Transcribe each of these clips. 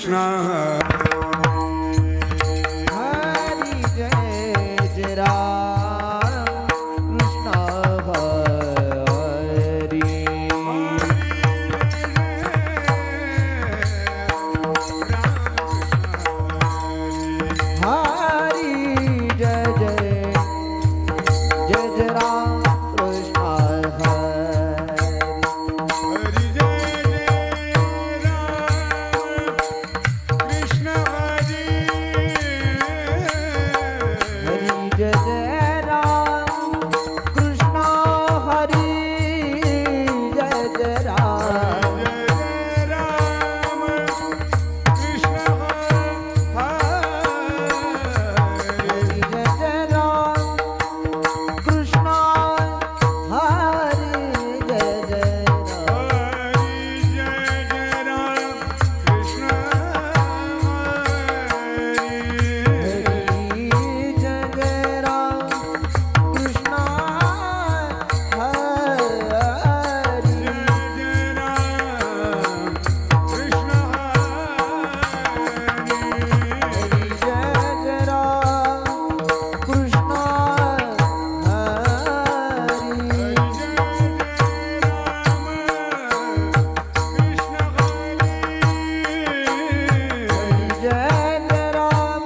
कृष्ण हरी जय जय राम कृष्ण हरी हरी जय जय जय जय राम कृष्ण हरी हरि जय जय राम कृष्ण हरि हरी जय जय राम कृष्ण हरी जय जय राम हरी जय जय राम कृष्ण हरी जय जय राम हरी जय जय राम कृष्ण हरी हरी जय जय राम कृष्ण हरी हरी जय जय राम कृष्ण हरी जय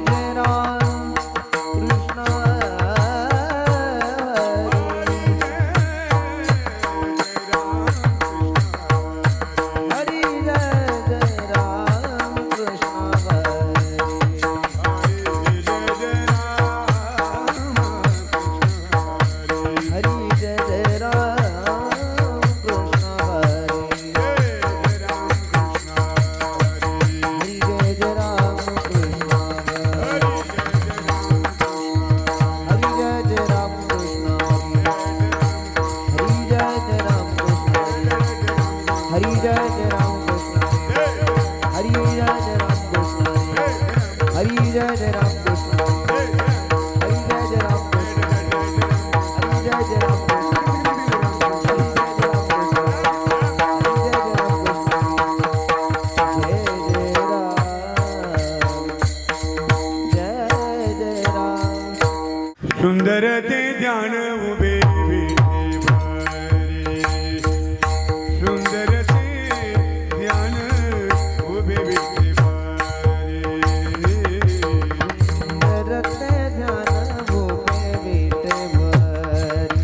जय राम कृष्ण हरी जय जय राम कृष्ण हरी जय जय राम कृष्ण हरी हरी जय जय राम कृष्ण हरी जय जय राम कृष्ण हरी जय जय राम कृष्ण हरी जय जय राम कृष्ण हरी जय जय राम कृष्ण हरी जय जय राम कृष्ण हरी जय जय राम कृष्ण हरी जय जय राम कृष्ण हरी जय जय राम कृष्ण हरी जय जय राम कृष्ण जय जय राम सुंदर ते ध्यान उभे विठेवरी सुंदर ते ध्यान उभे विठेवरी रते ध्यान भूमे विठेवरी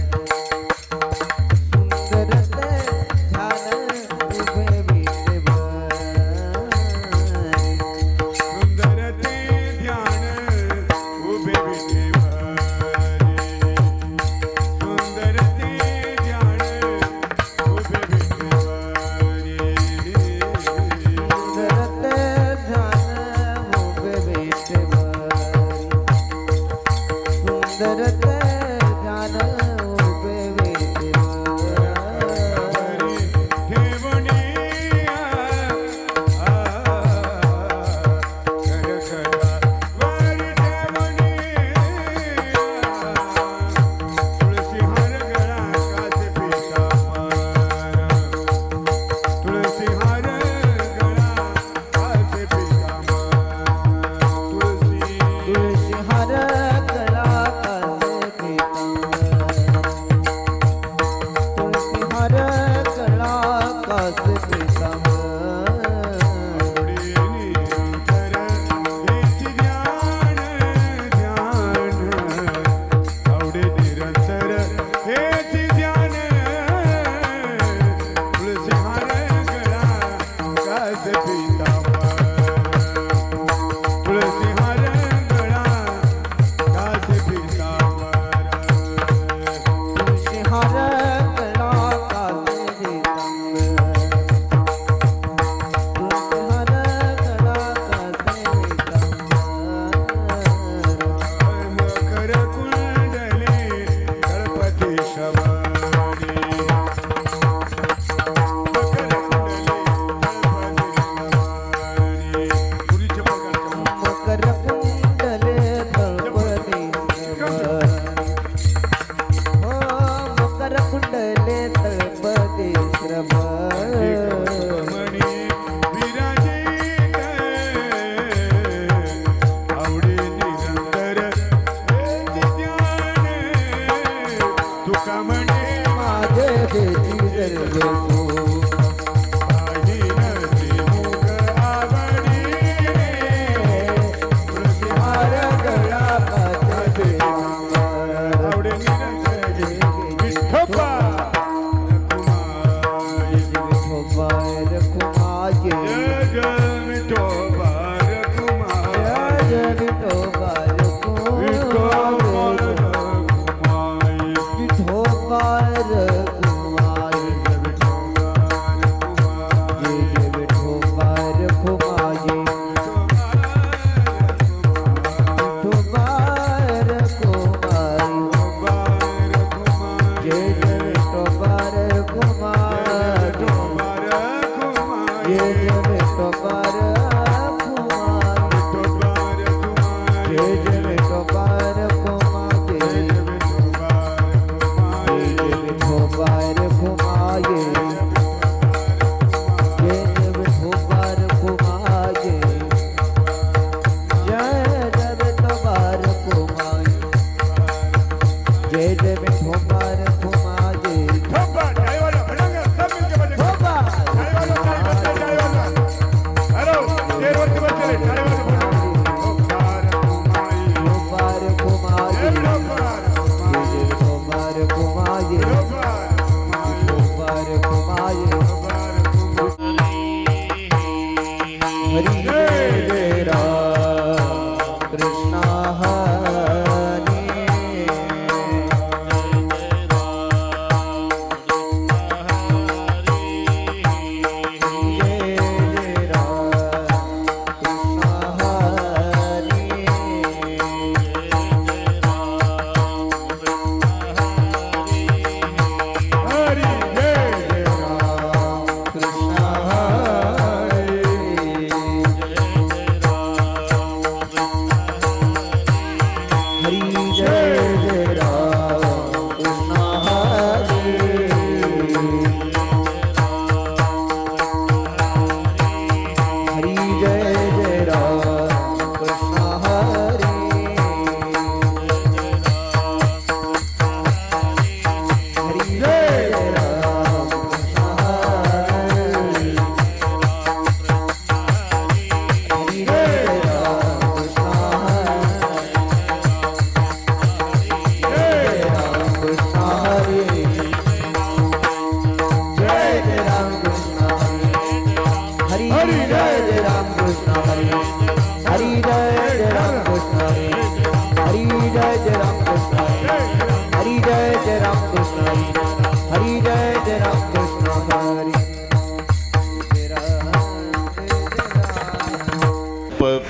सुंदरते ध्यान भूमे विठेवरी सुंदर ते ध्यान उभे विठेवरी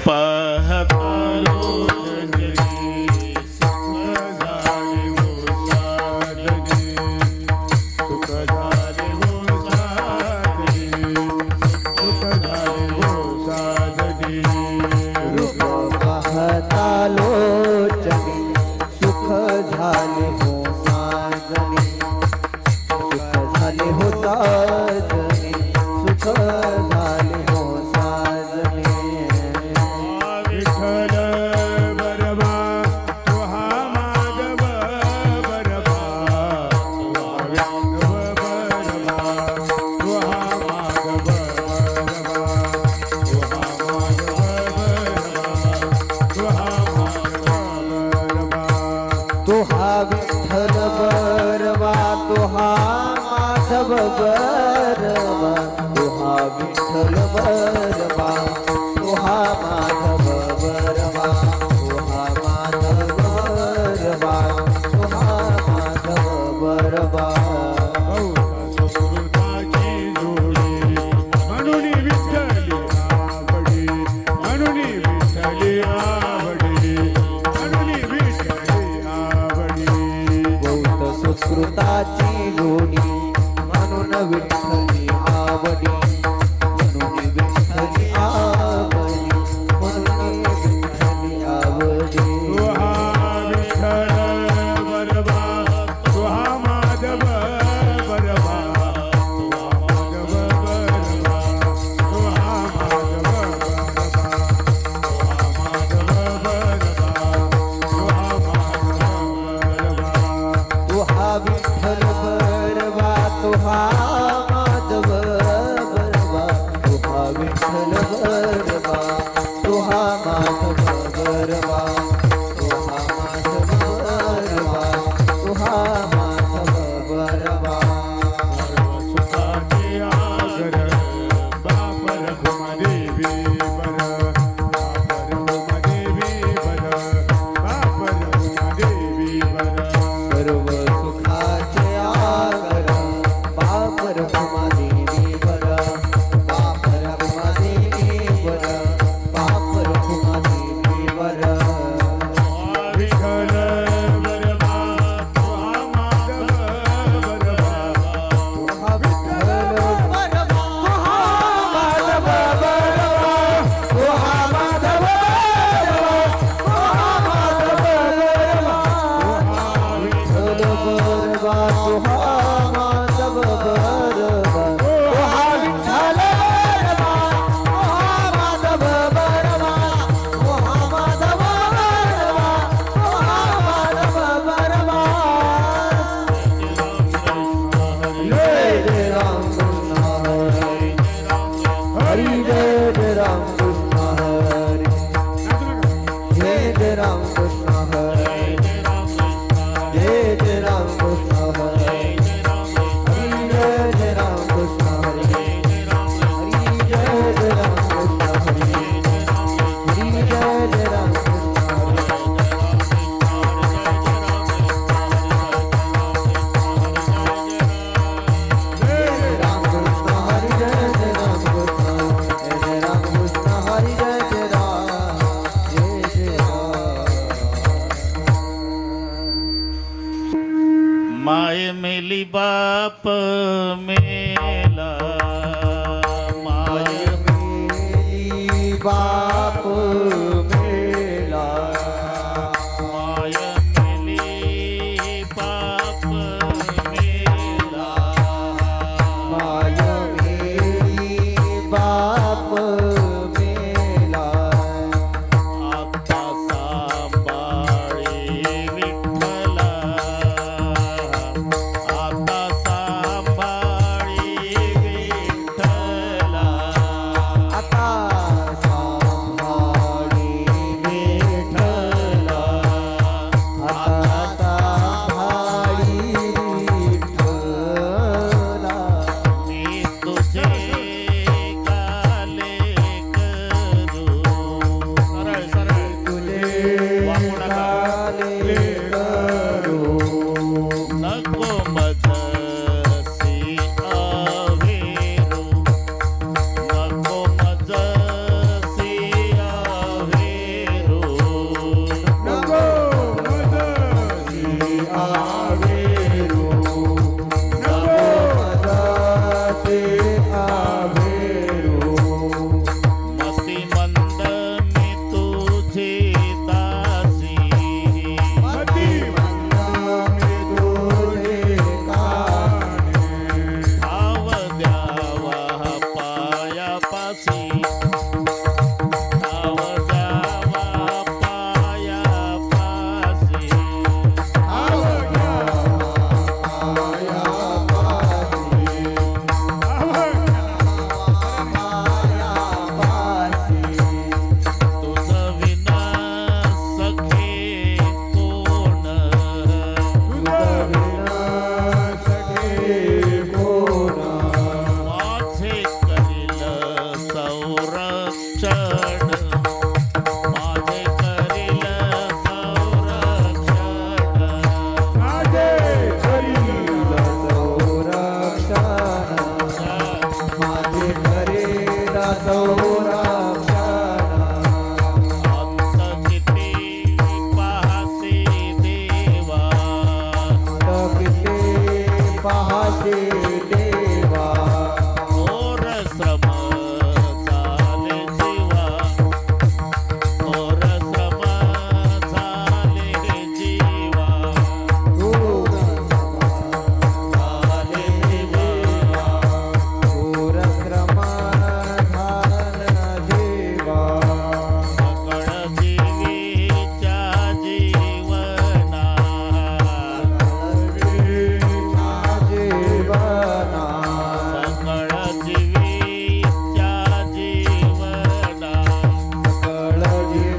पाहता लोचनी सुख झाले हो साजनी, सुख झाले हो साजनी, सुख झाले हो साजनी. रूप पाहता लोचनी सुख झाले हो साजनी, सुख झाले हो साजनी, सुख झाले हो साजनी. विठ्ठल बरबा तू हा माधव बरबा, विठ्ठल बरबा तू हा माधव बरबा, तू हा माधव बरबा, तू हा माधव बरबा. तो हा विठ्ठल बरवा, तो हा माधव बरवा, तो हा विठ्ठल बरवा, तो हा माधव बरवा, तो हा माधव बरवा, तो हा माधव बरवा. सुकृताची जोडी म्हणून विठ्ठली आवडी, म्हणून विठ्ठली आवडी, म्हणून विठ्ठली आवडी. बहुत सुकृताची जोडी म्हणून विठ्ठली आवडी, म्हणून विठ्ठली आवडी, म्हणून विठ्ठली आवडी. तू हा विठ्ठल बरबा, तू हा माधव बरबा, तू हा माधव बरबा, तू हा माधव बरबा, तू हा माधव बरबा, तू हा माधव बरबा. तू हा विठ्ठल बरवा, तू हा माधव बरवा, तू हा विठ्ठल बरवा, तू हा माधव बरवा, तू हा माधव बरवा, तू हा माधव बरवा. सुखाचे आगर बाप रखुमादेवी बर, बाप रखुमादेवी बर, बाप रखुमादेवी बर. सर्व सुखाचे आगर बाप रखुमादेवी बर, बाप रखुमादेवी बर, बाप रखुमादेवी बर. विठ्ठल बरबा तू हा माधव बरबा, तू हा विठ्ठल बरवा, तू हा माधव बरवा, तू हा माधव बरवा, तू हा माधव बरवा. विठ्ठल बरवा, तू हा माधव बरवा, तू हा विठ्ठल बरवा, तू हा माधव बरवा, तू हा माधव बरवा, तू हा माधव बरवा. जय जय राम कृष्ण हरी, हरी जय जय राम कृष्ण हरी, जय जय राम कृष्ण हरी, जय जय राम कृष्ण हरी, हरी जय जय राम कृष्ण हरी, हरी जय जय राम कृष्ण हरी, हरी जय जय राम कृष्ण हरी. जय राम कृष्ण हरी, जय जय राम कृष्ण, जय जय राम कृष्ण हरी, जय जय राम, जय जय राम. माय मेली बाप मेला, माय मेली बाप मेला, माय मेली बाप मेला, माय मेली बाप मेला. आता सांभाळे विठ्ठला, आता सांभाळे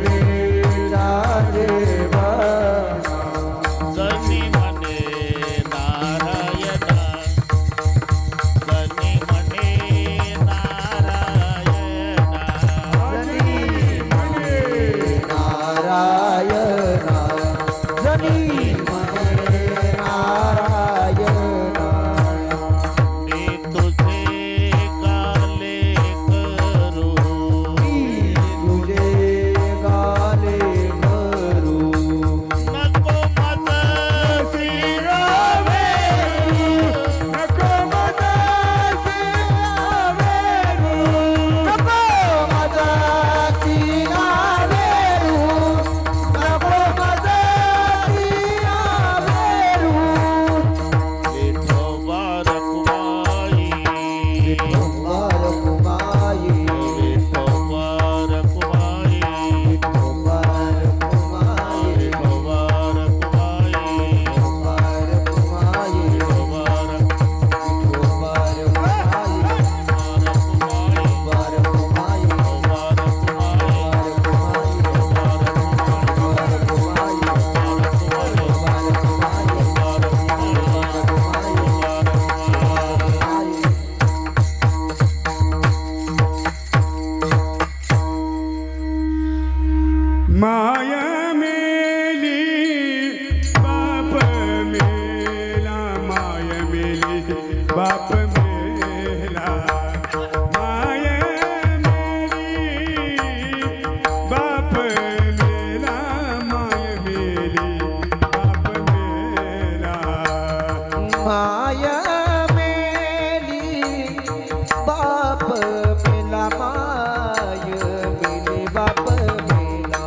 वेळा जेवणा जनी म्हणे नारायणा जनी म्हणे नारायणा जनी म्हणे नारायणा जनी म्हणे नारायणा मी तुझे काले करू मी तुझे गाले भरू नको माझं शिरावेरू नको माझा सिंहावेरू नको माझा सिंहावेरू नको माझा सिंहावेरू विठोबा रखुमाई कुमार कुमाई विठोबा रखुमाई कुमार कुमाई विठोबा रखुमाई कुमार कुमाई विठोबा कुमार कुमाई कुमार कुमाई माया मेली बाप मेला माया मेली बाप मेला माया मेली बाप मेला माया मेली बाप मेला माया मेली बाप मेला माय मेली बाप मेला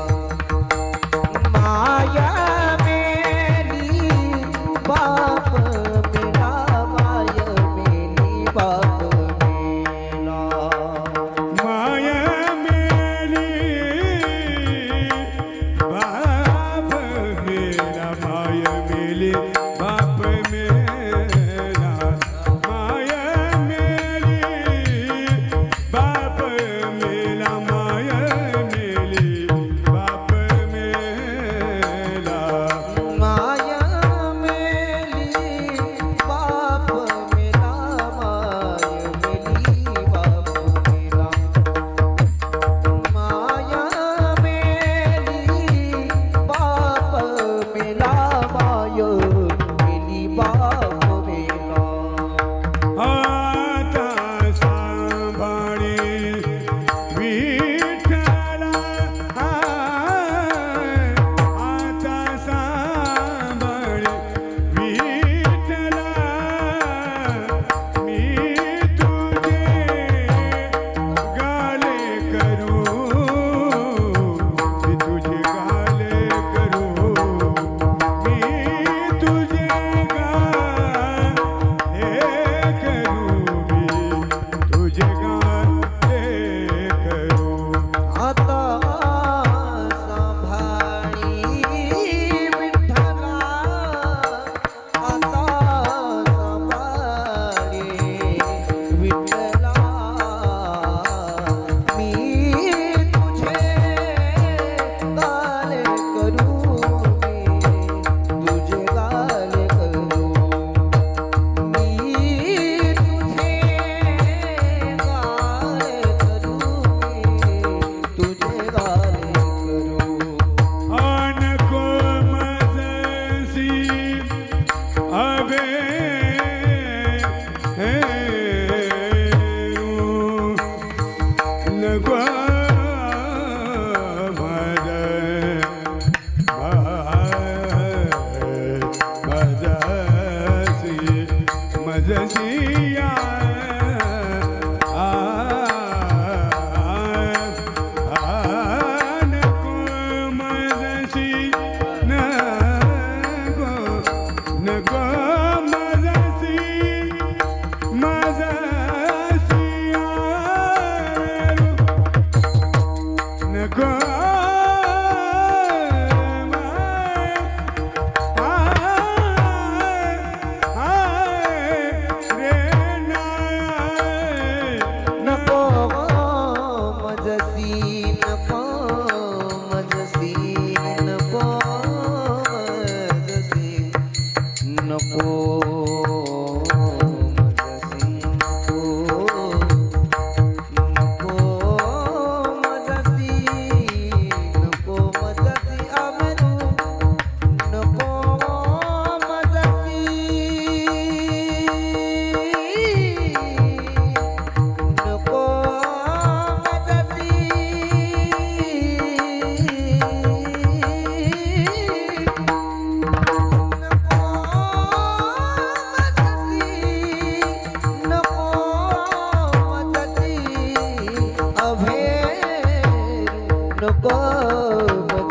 मजसी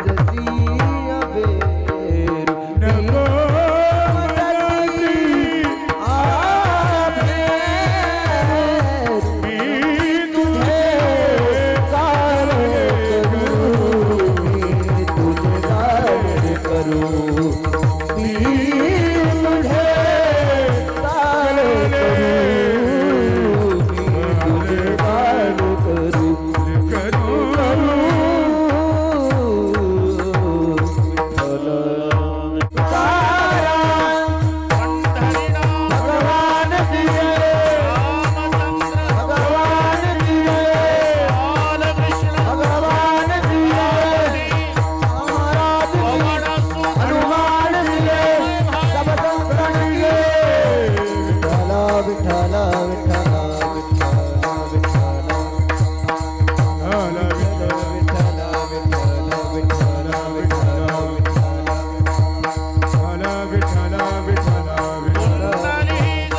अबेरू नको मजसी अबेरू मी तुझे गाल करू मी तुझे गाल करू मी तुझे गाल करू मी तुझे गाल करू करू भगवान दिए भगवान दिए भगवान दिए महाराज दिए हनुमान दिए सब संतन दिए विठ्ठला विठ्ठला विठ्ठला विठ्ठला विठ्ठला विठ्ठला विठ्ठला विठ्ठला विठ्ठला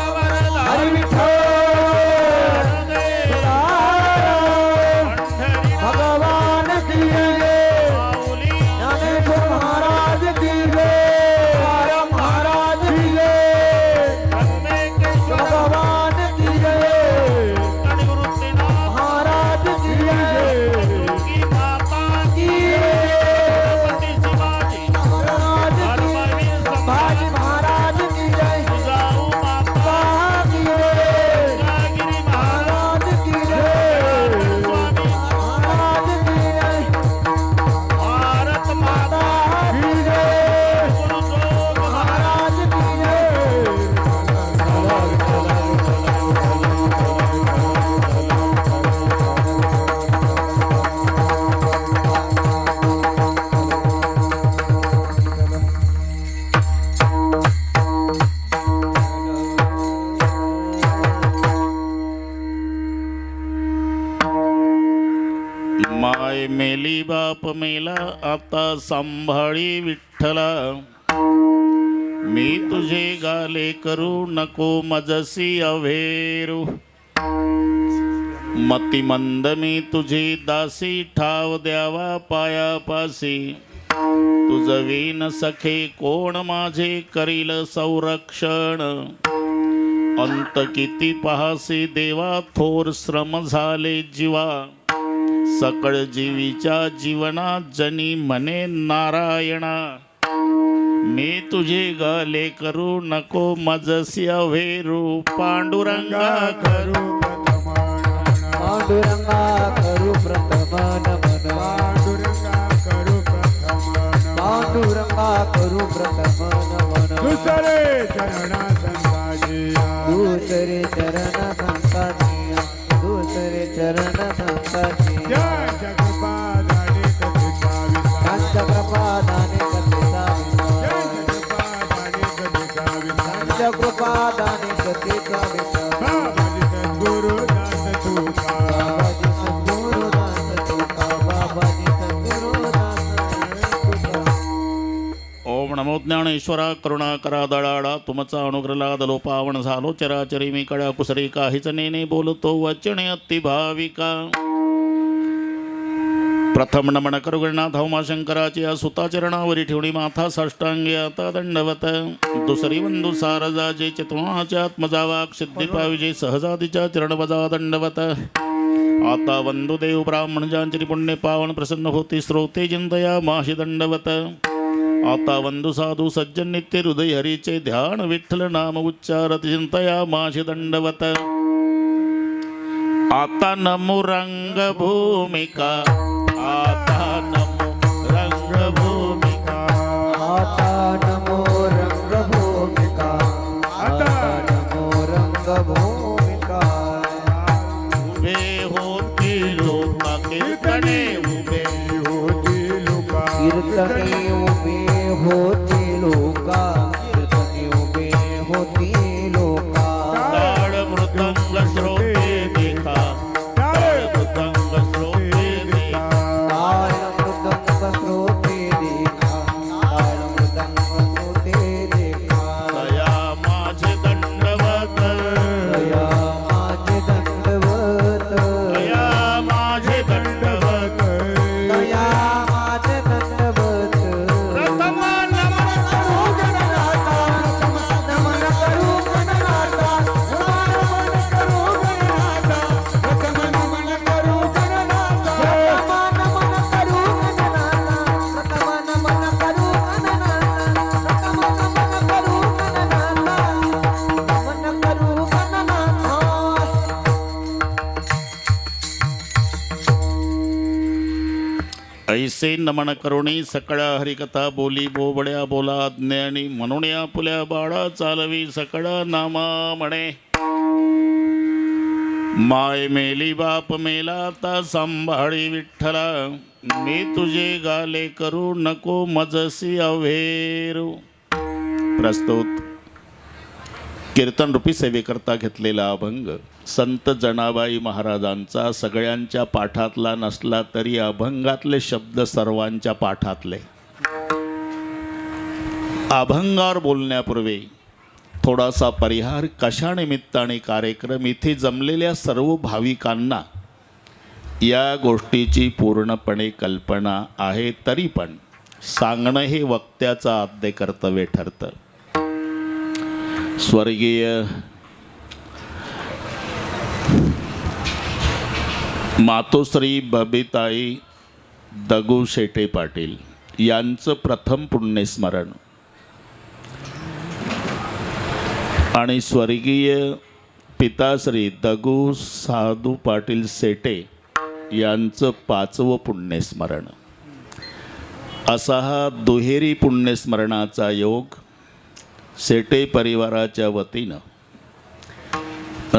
विठ्ठला हरी विठ्ठल भगवान दिए ज्ञानेश्वर महाराज दिए महाराज दिए भगवान दिए महाराज दिए महाराज दिए भाजी महाराज दिए महाराज दिए महाराज दिए महाराज दिए माता दिए महाराज दिए माय मेली बाप मेला आता सांभाळी विठ्ठला मी तुझे गाले करू नको मजसी अवेरू मती मंद मी तुझी दासी ठाव द्यावा पायापासी तुझवीन सखे कोण माझे करील संरक्षण अंत किती पाहासी देवा थोर श्रम झाले जीवा सकळ जीवीच्या जीवनात जनी म्हणे नारायणा मी तुझे गाले करू नको मजसी अवेरू पांडुरंगा करू पांडुरंगा करू प्रथम नमन पांडुरंगा करू प्रथम नमन दुसरे चरणा संताजिया दूसरे चरण संताजिया दूसरे चरण संताजिया जगपादाने कथिता पंच कृपादाने कथिता जगपादाने कथिता पंच कृपादाने कथिता बाबाजी सद्गुरु दास तुका बाबाजी सद्गुरु दास तुका बाबाजी सद्गुरु दास तुका ओम नमो ज्ञानेश्वरा करुणा करा दळाळा तुमचा अनुग्रह लादलो पावन झालो चराचरी मी कळ्या कुसरी काहीच नेने बोलतो वचने अति भाविका प्रथम नमन करू गणनाथ उमाशंकराची या सुताचरणावरी ठेवणी माथा साष्टांगी आता दंडवत दुसरी वंदू सारजाचे चतुर्णाच्या आत्मजावाक सिद्धी पाविजे सहजातीच्या चरण बजा दंडवत आता वंदुदेव ब्राह्मण ज्यांची पुण्य पावन प्रसन्न होती श्रोते चिंतया माशी दंडवत आता वंदु साधू सज्जन नित्य हृदय हरीचे ध्यान विठ्ठल नाम उच्चारत चिंतया माशी दंडवत आता नमो रंगभूमिका आता नमो रंगभूमिका आता नमो रंगभूमिका आता नमो रंगभूमिका उभे होती लोक कीर्तने उभे होती लोका कीर्तने उभे होती लोका कीर्तने उभे होती लोका ताळ मृदंग श्रोते देखा ताळ मृदंग श्रोते देखा ताळ मृदंग श्रोते देखा ताळ मृदंग श्रोते देखा दया माझे दंडवत दया माझे दंडवत दया माझे दंडवत दया ऐसे नमन करुणी सकळा हरिकथा बोली बोबड्या बोला ज्ञानी म्हणून या पुल्या बाळा चालवी सकळा नामा म्हणे माय मेली बाप मेला आता सांभाळी विठ्ठला मी तुझे गाले करू नको मजसी अवेरू. प्रस्तुत कीर्तन रूपी सेवेकरता घेतलेला अभंग संत जनाबाई महाराजांचा, सगळ्यांच्या पाठातला नसला तरी अभंगातले शब्द सर्वांच्या पाठातले. अभंगावर बोलण्यापूर्वी थोडासा परिहार. कशा निमित्ताने कार्यक्रम, इथे जमलेल्या सर्व भाविकांना या गोष्टीची पूर्णपणे कल्पना आहे, तरी पण सांगणं हे वक्त्याचं आद्य कर्तव्य ठरतं. स्वर्गीय मातोश्री बबिताई दगू शेटे पाटील यांचं प्रथम पुण्यस्मरण आणि स्वर्गीय पिताश्री दगू साधू पाटील सेटे यांचं 5वं पुण्यस्मरण. असा हा दुहेरी पुण्यस्मरणाचा योग सेटे परिवाराच्या वतीनं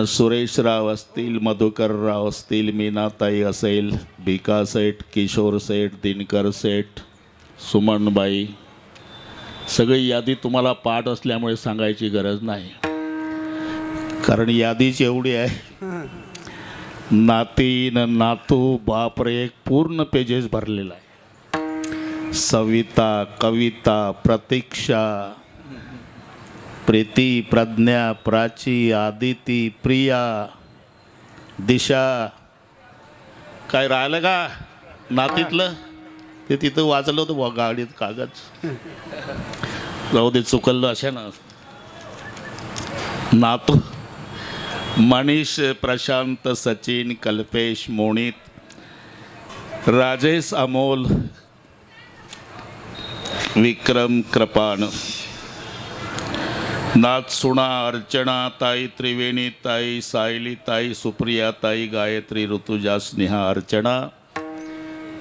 सुरेशराव असतील, मधुकरराव असतील, मीनाताई असेल, भिका सेठ, किशोर सेठ, दिनकर सेठ, सुमनबाई, सगळी यादी तुम्हाला पाठ असल्यामुळे सांगायची गरज नाही, कारण यादीच एवढी आहे. नातीन नातू बापरे, एक पूर्ण पेजेस भरलेला आहे. सविता, कविता, प्रतीक्षा, प्रीती, प्रज्ञा, प्राची, आदिती, प्रिया, दिशा. काय राहिलं का नातीतलं? ते तिथं वाचलं होतं बुवा गाडीत कागद. जाऊ दे, चुकलं अशा ना. नातू मनीष, प्रशांत, सचिन, कल्पेश, मोनित, राजेश, अमोल, विक्रम, कृपान, नाथ, सुना, अर्चना ताई, त्रिवेणी ताई, सायली ताई, सुप्रिया ताई, गायत्री, ऋतुजा, स्नेहा, अर्चना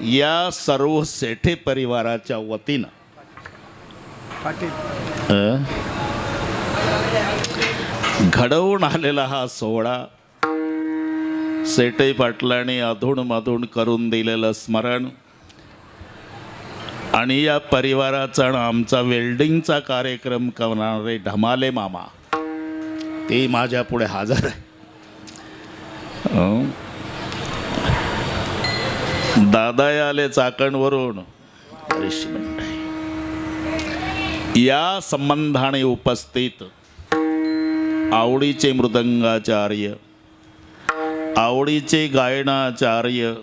या सर्व सेठे परिवाराच्या वतीनं घडवून आलेला हा सोहळा, सेठे पाटलांनी अधूनमधून करून दिलेलं स्मरण आणि या परिवाराचा आणि आमचा वेल्डिंगचा कार्यक्रम करणारे ढमाले मामा, ते माझ्या पुढे हजर आहे. दादा आले चाकणवरून, या संबंधाने उपस्थित आवडीचे मृदंगाचार्य, आवडीचे गायनाचार्य,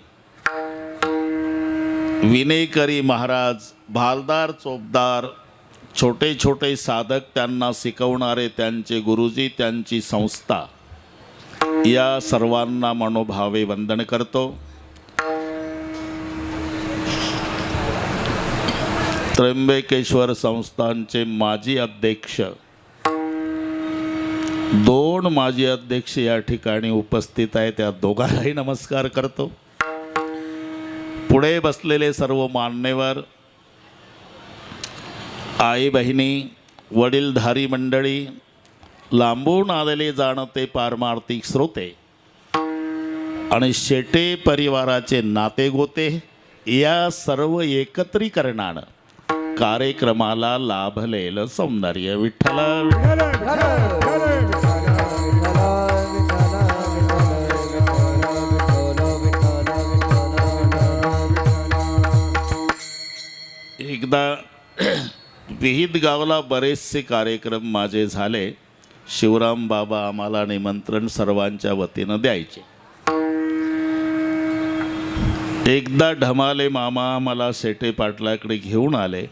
विनेकरी महाराज, भालदार, चोपदार, छोटे छोटे साधक, त्यांना शिकवणारे त्यांचे गुरुजी, त्यांची संस्था, या सर्वांना मनोभावे वंदन करतो. त्र्यंबकेश्वर संस्थानचे माजी अध्यक्ष, 2 माजी अध्यक्ष या ठिकाणी उपस्थित आहेत, त्या दोघांनाही नमस्कार करतो. पुढे बसलेले सर्व मान्यवर, आई बहिणी, वडीलधारी मंडळी, लांबून आलेले जाणते पारमार्थिक श्रोते आणि शेटे परिवाराचे नातेगोते, या सर्व एकत्रीकरणानं कार्यक्रमाला लाभलेलं सौंदर्य. विठ्ठला एकदा विहित गावाला बरेचसे कार्यक्रम माझे झाले. शिवराम बाबा आम्हाला निमंत्रण सर्वांच्या वतीनं द्यायचे. एकदा ढमाले मामा मला सेठे पाटलाकडे घेऊन आले,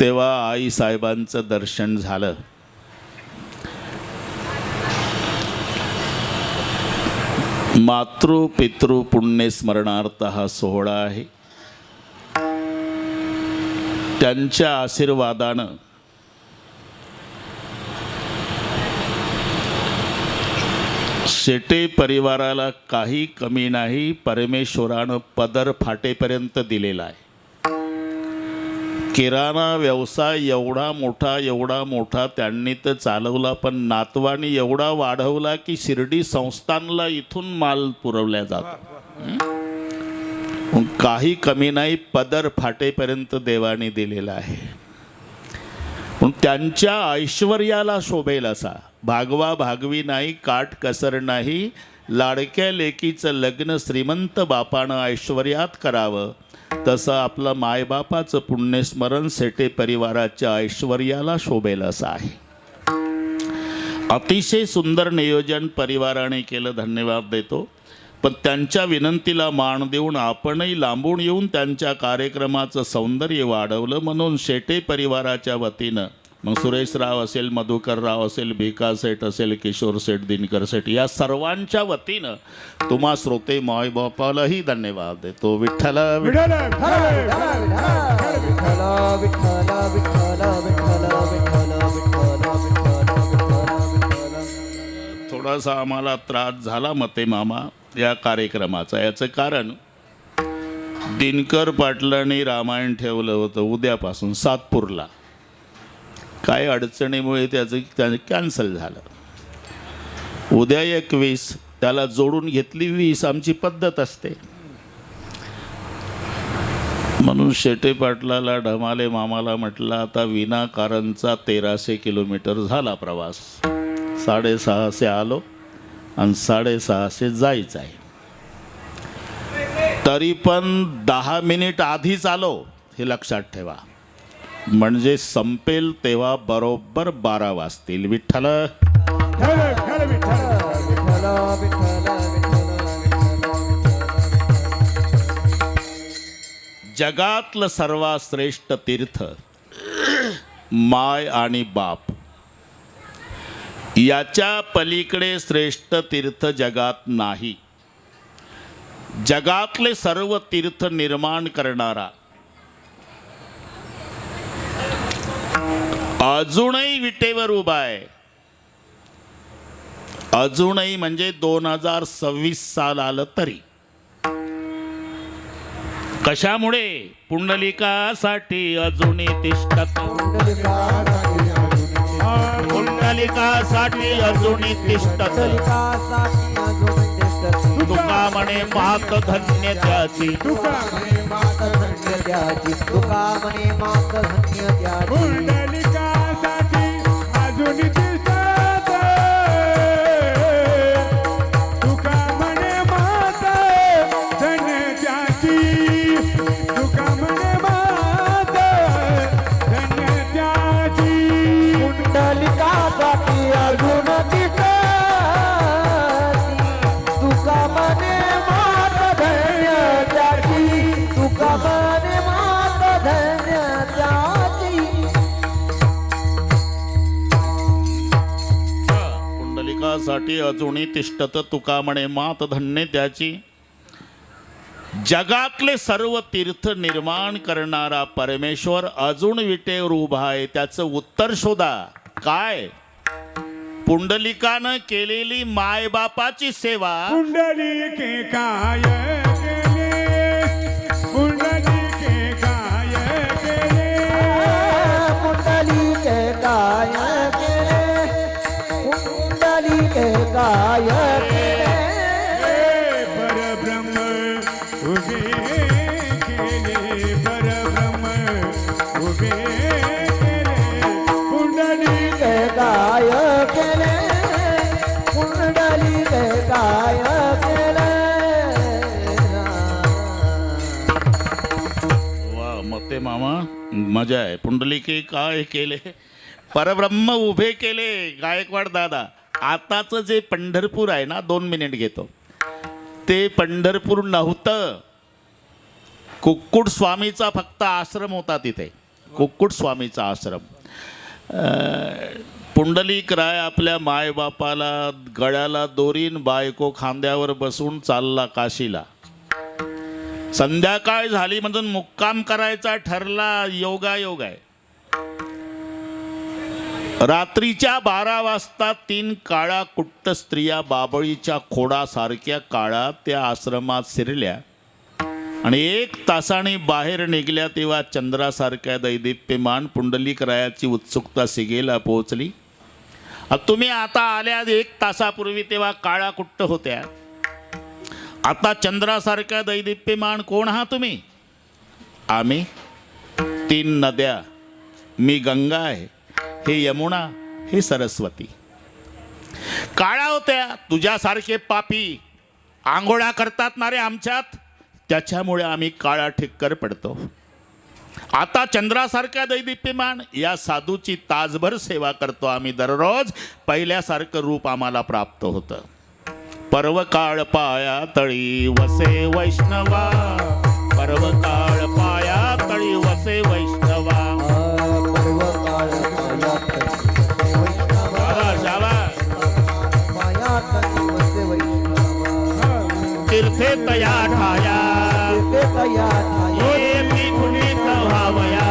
तेव्हा आई साहेबांचं दर्शन झालं. मातृ पितृ पुण्यस्मरणार्थ हा सोहळा आहे. त्यांच्या आशीर्वादानं शेटे परिवाराला काही कमी नाही, परमेश्वरानं पदर फाटेपर्यंत दिलेला आहे. किराणा व्यवसाय एवढा मोठा त्यांनी तर चालवला, पण नातवानी एवढा वाढवला की शिर्डी संस्थानला इथून माल पुरवल्या जातो. काही कमी नाही, पदर फाटेपर्यंत देवाने दिलेला आहे. पण त्यांच्या ऐश्वर्याला शोभेल असा, भागवा भागवी नाही, काट कसर नाही, लाडक्या लेकीचं लग्न श्रीमंत बापानं ऐश्वर्यात करावं, तसं आपलं मायबापाचं पुण्यस्मरण शेटे परिवाराच्या ऐश्वर्याला शोभेल असं आहे. अतिशय सुंदर नियोजन परिवाराने केलं, धन्यवाद देतो. पण त्यांच्या विनंतीला मान देऊन आपणही लांबून येऊन त्यांच्या कार्यक्रमाचं सौंदर्य वाढवलं. म्हणून शेटे परिवाराच्या वतीनं मग सुरेशराव असेल, मधुकरराव असेल, भिका सेठ असेल, किशोर सेठ, दिनकर सेठ, या सर्वांच्या वतीनं तुम्हा श्रोते मायबापालाही धन्यवाद देतो. विठ्ठल विठ्ठल थोडासा आम्हाला त्रास झाला मते मामा या कार्यक्रमाचा. याचं कारण दिनकर पाटलांनी रामायण ठेवलं होतं उद्यापासून सातपूरला, काय अडचणीमुळे त्याचं कॅन्सल झालं. उद्या 21, त्याला जोडून घेतली 20, आमची पद्धत असते. म्हणून शेटे पाटलाला, ढमाले मामाला म्हटलं आता विनाकारणचा 1300 किलोमीटर झाला प्रवास, 650 आलो आणि 650 जायचं आहे. तरी पण 10 मिनिट आधीच आलो, हे लक्षात ठेवा, म्हणजे संपेल तेव्हा बरोबर 12 वाजतील. विठ्ठल जगातलं सर्वात श्रेष्ठ तीर्थ माय आणि बाप, याच्या पलीकडे श्रेष्ठ तीर्थ जगात नाही. जगातले सर्व तीर्थ निर्माण करणारा, अजूनही विटेवर उभा आहे. अजूनही म्हणजे 2026 साल आलं तरी. कशामुळे? पुंडलिकासाठी अजूनही तिष्ठत, पुंडलिकासाठी अजूनही तिष्ठत. तुका म्हणे मात धन्य त्याची, तुका म्हणे मात धन्य त्याची, तुका म्हणे मात धन्य त्याची. पुंडलिकासाठी अजून तिष्ठत, तुका म्हणे मात धन्य त्याची, तुका म्हणे मात धन्य त्याची. पुंडलिकासाठी अजून तिष्ठत, तुका म्हणे मात धन्य त्याची, तुका म्हणे मात धन्य त्याची. पुंडलिकासाठी अजूनही तिष्ठत, तुका म्हणे मात धन्य त्याची. जगातले सर्व तीर्थ निर्माण करणारा परमेश्वर अजून विटेवर उभा आहे. त्याचं उत्तर शोधा. काय? पुंडलिकानं केलेली मायबापाची सेवा. पुंडलिके काय केले, पुंडलिके काय केले, पुंडलिके काय केले, पुंडलिके काय केले. परब्रह्म उभे केले, परब्रह्म उभे केले. पुंडलिके काय केले, पुंडलिके काय केले. वा मते मामा, मजा आहे. पुंडलिके काय केले, परब्रह्म उभे केले. गायकवाड दादा, आताचं जे पंढरपूर आहे ना, 2 मिनिट घेतो, ते पंढरपूर नव्हतं. कुक्कुट स्वामीचा फक्त आश्रम होता तिथे, कुक्कुट स्वामीचा आश्रम. पुंडलिक राय आपल्या मायबापाला गळ्याला दोरीन, बायको खांद्यावर बसून चालला काशीला. संध्याकाळ झाली म्हणून मुक्काम करायचा ठरला. योगायोग आहे. रात्रीच्या 12 वाजता 3 काळा कुट्ट स्त्रिया बाबळीच्या खोडासारख्या काळा त्या आश्रमात शिरल्या आणि 1 तासाने बाहेर निघल्या तेव्हा चंद्रासारख्या दैदिप्यमान पुंडलिकरायाची उत्सुकता शिगेला पोहोचली. तुम्ही आता आल्या 1 तासापूर्वी तेव्हा काळा कुट्ट होत्या, आता चंद्रासारख्या दैदिप्यमान कोण आहात तुम्ही? आम्ही 3 नद्या, मी गंगा आहे, हे यमुना, हे सरस्वती. काळा होत्या, तुझ्यासारखे पापी आंघोळ्या करतात ना रे आमच्यात, त्याच्यामुळे आम्ही काळा ठिक्कर पडतो. आता चंद्रासारख्या दैदिप्यमान या साधूची तासभर सेवा करतो आम्ही दररोज. पहिल्यासारखं रूप आम्हाला प्राप्त होतं. पर्वकाळ पाया तळी वसे वैष्णवा, पर्वकाळ पाया तळी वसे वैष्णवा. तीर्थे तया ठाया ये मी पुनीत भावया,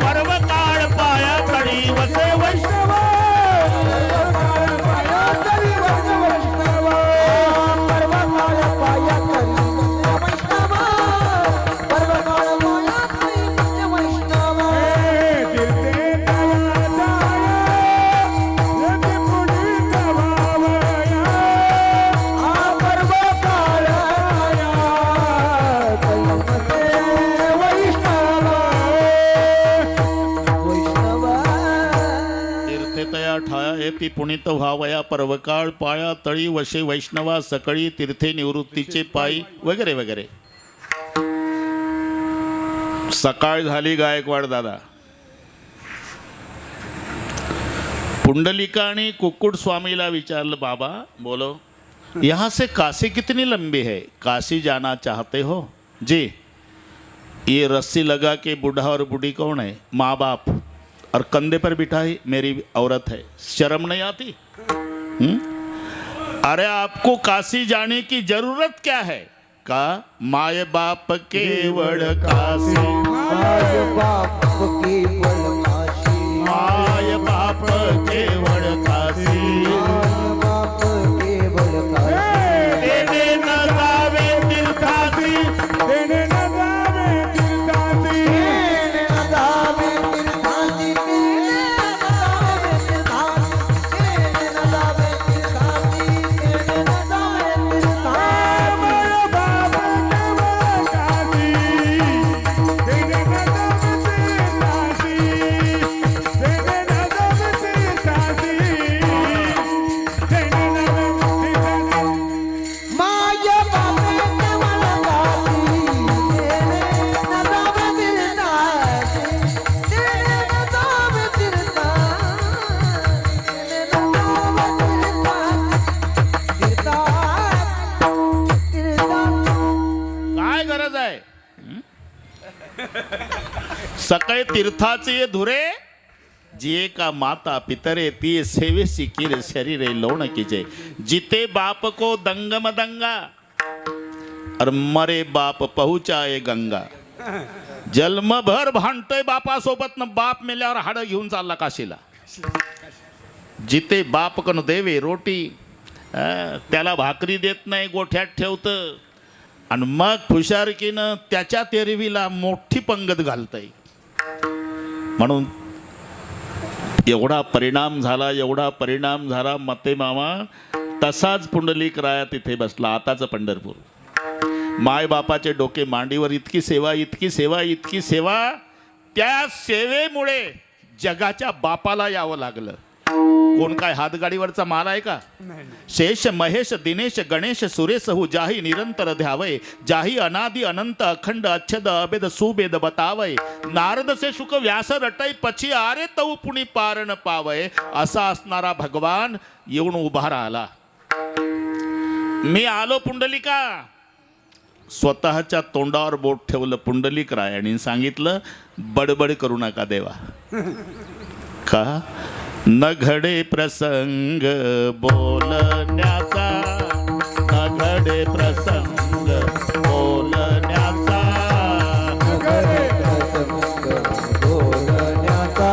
पर्वकाळ पाया तळी वसे वैष्णवा. ती पुनीत व्हावया, पर्वकाळ पाया तळी वशे वैष्णवा, सकळी तीर्थे निवृत्तीचे पायी, वगैरे वगैरे. सकाळ झाली गायकवाड दादा. पुंडलिकाने कुक्कुट स्वामीला विचारलं, बाबा बोलो, यहाँ से काशी कितनी लंबी है? काशी जाना चाहते हो? जी. ये रस्सी लगा के बूढ़ा और बूढ़ी कौन है? माँ बाप, और कंधे पर बिठाई मेरी औरत है, शर्म नहीं आती? अरे आपको काशी जाने की जरूरत क्या है? का माय बाप केवल काशी, माय बाप केवल काशी, माय बाप केवल काशी, माय बाप केवल काशी. तेने न जावे तीर्थासी, तेने न जावे तीर्थासी, तेने न जावे तीर्थासी, सकाळी तीर्थाचे धुरे जिये का माता पितरे ती सेवेसी किर शरीरे लोण कीजे. जिते बाप को दंग मदंगा और मरे बाप पहुंचाए गंगा. जन्मभर भांडतोय बापासोबत न बाप मेल्यावर हाड घेऊन चालला काशीला. जिते बाप कन देवे रोटी, त्याला भाकरी देत नाही, गोठ्यात ठेवतं आणि मग फुशारकीनं त्याच्या तेरवीला मोठी पंगत घालतंय. म्हणून एवढा परिणाम झाला, एवढा परिणाम झाला मते मामा. तसाच पुंडलिक राया तिथे बसला, आताचं पंढरपूर. माय बापाचे डोके मांडीवर, इतकी सेवा, इतकी सेवा, इतकी सेवा. त्या सेवेमुळे जगाच्या बापाला यावं लागलं. कोण काय हातगाडीवरचा माल आहे का? शेष महेश दिनेश गणेश सुरेश हु जाही निरंतर ध्यावय, जाही अनादि अनंत अखंड अच्छद अभेद सुभेद बतावय. नारद से शुक व्यास रटई पछी आरे तऊ पुणी पारण पावय. असा असणारा भगवान येऊन उभा राहिला. मी आलो पुंडलिका. स्वतःच्या तोंडावर बोट ठेवलं पुंडलिक रायाने, सांगितलं बडबड करू नका देवा. का न घडे प्रसंग बोलण्याचा, न घडे प्रसंग बोलण्याचा, न घडे प्रसंग बोलण्याचा.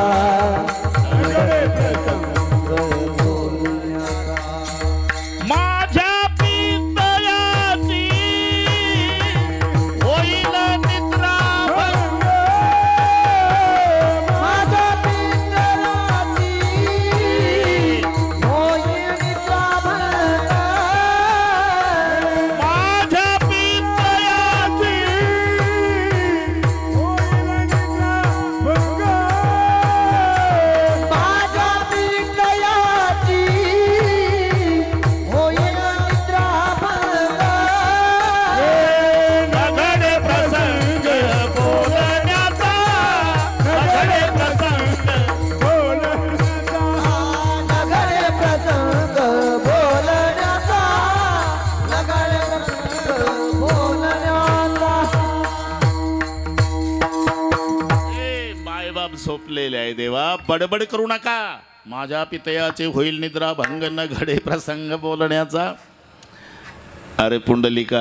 झोपलेले आहे देवा, बडबड करू नका. माझ्या पितयाचे होईल निद्रा भंग, न घडे प्रसंग बोलण्याचा. अरे पुंडलिका,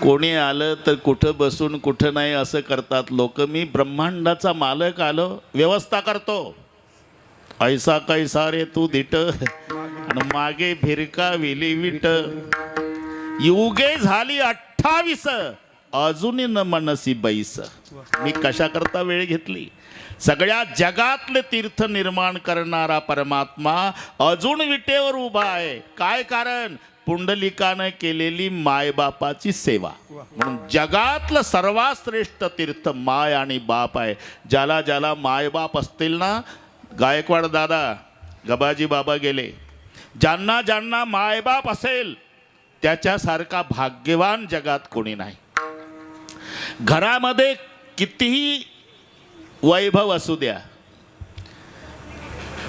कोणी आलं तर कुठं बसून कुठं नाही असं करतात लोक. मी ब्रह्मांडाचा मालक आलो, व्यवस्था करतो. ऐसा कैसा रे तू धिट, आणि मागे भिरका विली विट. युगे झाली 28, अजूनही न मनसी बैस. मी कशा करता वेळ घेतली. सगळ्या जगातले तीर्थ निर्माण करणारा परमात्मा अजून विटेवर उभा आहे. काय कारण? पुंडलिकानं केलेली मायबापाची सेवा. म्हणून जगातलं सर्वात श्रेष्ठ तीर्थ माय आणि बाप आहे. ज्याला ज्याला मायबाप असतील ना, गायकवाड दादा, गबाजी बाबा गेले, ज्यांना ज्यांना मायबाप असेल त्याच्यासारखा भाग्यवान जगात कोणी नाही. घरामध्ये कितीही वैभव असू द्या,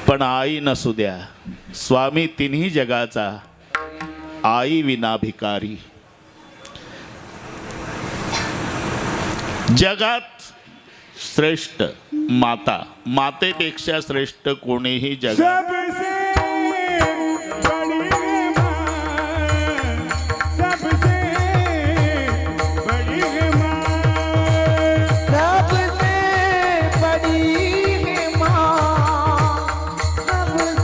पण आई नसू द्या. स्वामी तिन्ही जगाचा, आई विना भिकारी. जगात श्रेष्ठ माता, मातेपेक्षा श्रेष्ठ कोणीही जगात. सबसे बड़ी माँ, सबसे बड़ी माँ, सबसे बड़ी है माँ, सबसे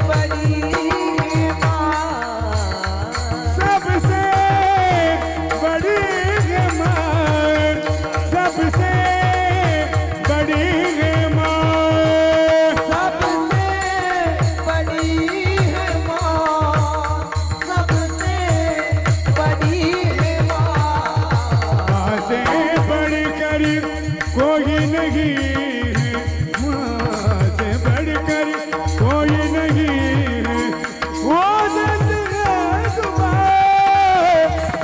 बड़ी है माँ, सबसे बड़ी माँ, सबसे बड़ी माँ, सबसे बड़ी है माँ, सबसे बड़ी है माँ, माँ से बढ़कर कोई नहीं है, माँ से बढ़कर कोई नहीं है, वो जन्नत माँ,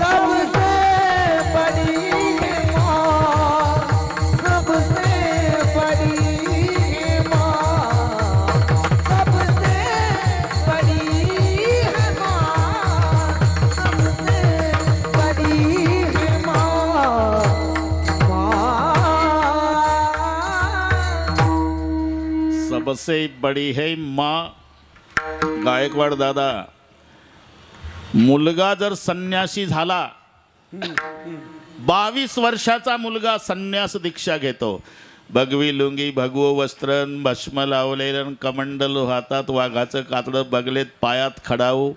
सबसे बड़ी है माँ, सबसे बड़ी है माँ, सबसे बड़ी है माँ, सबसे बड़ी है माँ, सबसे बड़ी है माँ. गायकवाड दादा, मुलगा जर संन्यासी झाला, 22 वर्षाचा मुलगा संन्यास दीक्षा घेतो. भगवी लुंगी, भगवो वस्त्रन, भस्म लावलेलं, कमंडल हातात, वाघाचं कातडं बगलेत, पायात खडाऊ.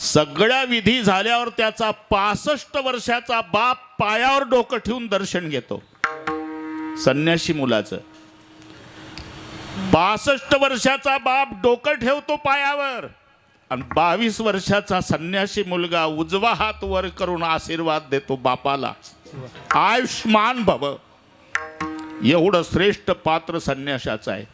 सगळ्या विधी झाल्यावर त्याचा 65 वर्षाचा बाप पायावर डोकं ठेवून दर्शन घेतो. संन्यासी मुलाचं 65 वर्षाचा बाप डोकं ठेवतो पायावर, आणि 22 वर्षाचा संन्यासी मुलगा उजवा हात वर करून आशीर्वाद देतो बापाला, आयुष्मान भव. एवढं श्रेष्ठ पात्र संन्यासाचं आहे.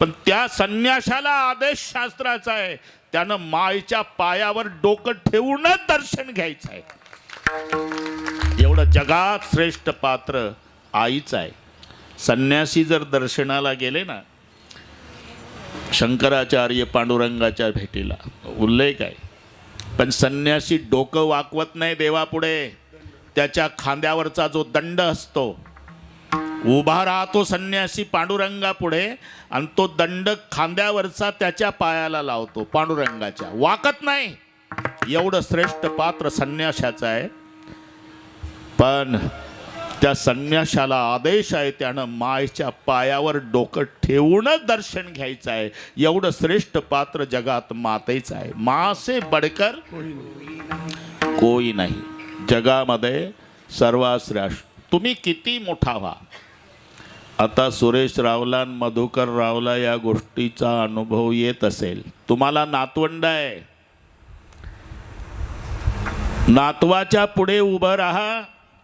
पण त्या संन्यासाला आदेश शास्त्राचा आहे, त्यानं मायच्या पायावर डोकं ठेवूनच दर्शन घ्यायचं आहे. एवढं जगात श्रेष्ठ पात्र आईच आहे. संन्यासी जर दर्शनाला गेले ना, शंकराचार्य पांडुरंगाच्या भेटीला उल्लेख आहे, पण संन्यासी डोकं वाकवत नाही देवापुढे. त्याच्या खांद्यावरचा जो दंड असतो, उभा राहतो संन्यासी पांडुरंगापुढे, आणि तो दंड खांद्यावरचा त्याच्या पायाला लावतो पांडुरंगाच्या, वाकत नाही. एवढं श्रेष्ठ पात्र संन्यासाचं आहे. पण त्या संन्यासाला आदेश आहे, त्यानं मायच्या पायावर डोकं ठेवूनच दर्शन घ्यायचं आहे. एवढं श्रेष्ठ पात्र जगात मातेच आहे. माँ से बढ़कर कोई नाही. जगामध्ये सर्वात श्रेष्ठ. तुम्ही किती मोठा व्हा. आता सुरेश रावला, मधुकर रावला या गोष्टीचा अनुभव येत असेल. तुम्हाला नातवंड आहे, नातवाच्या पुढे उभं राहा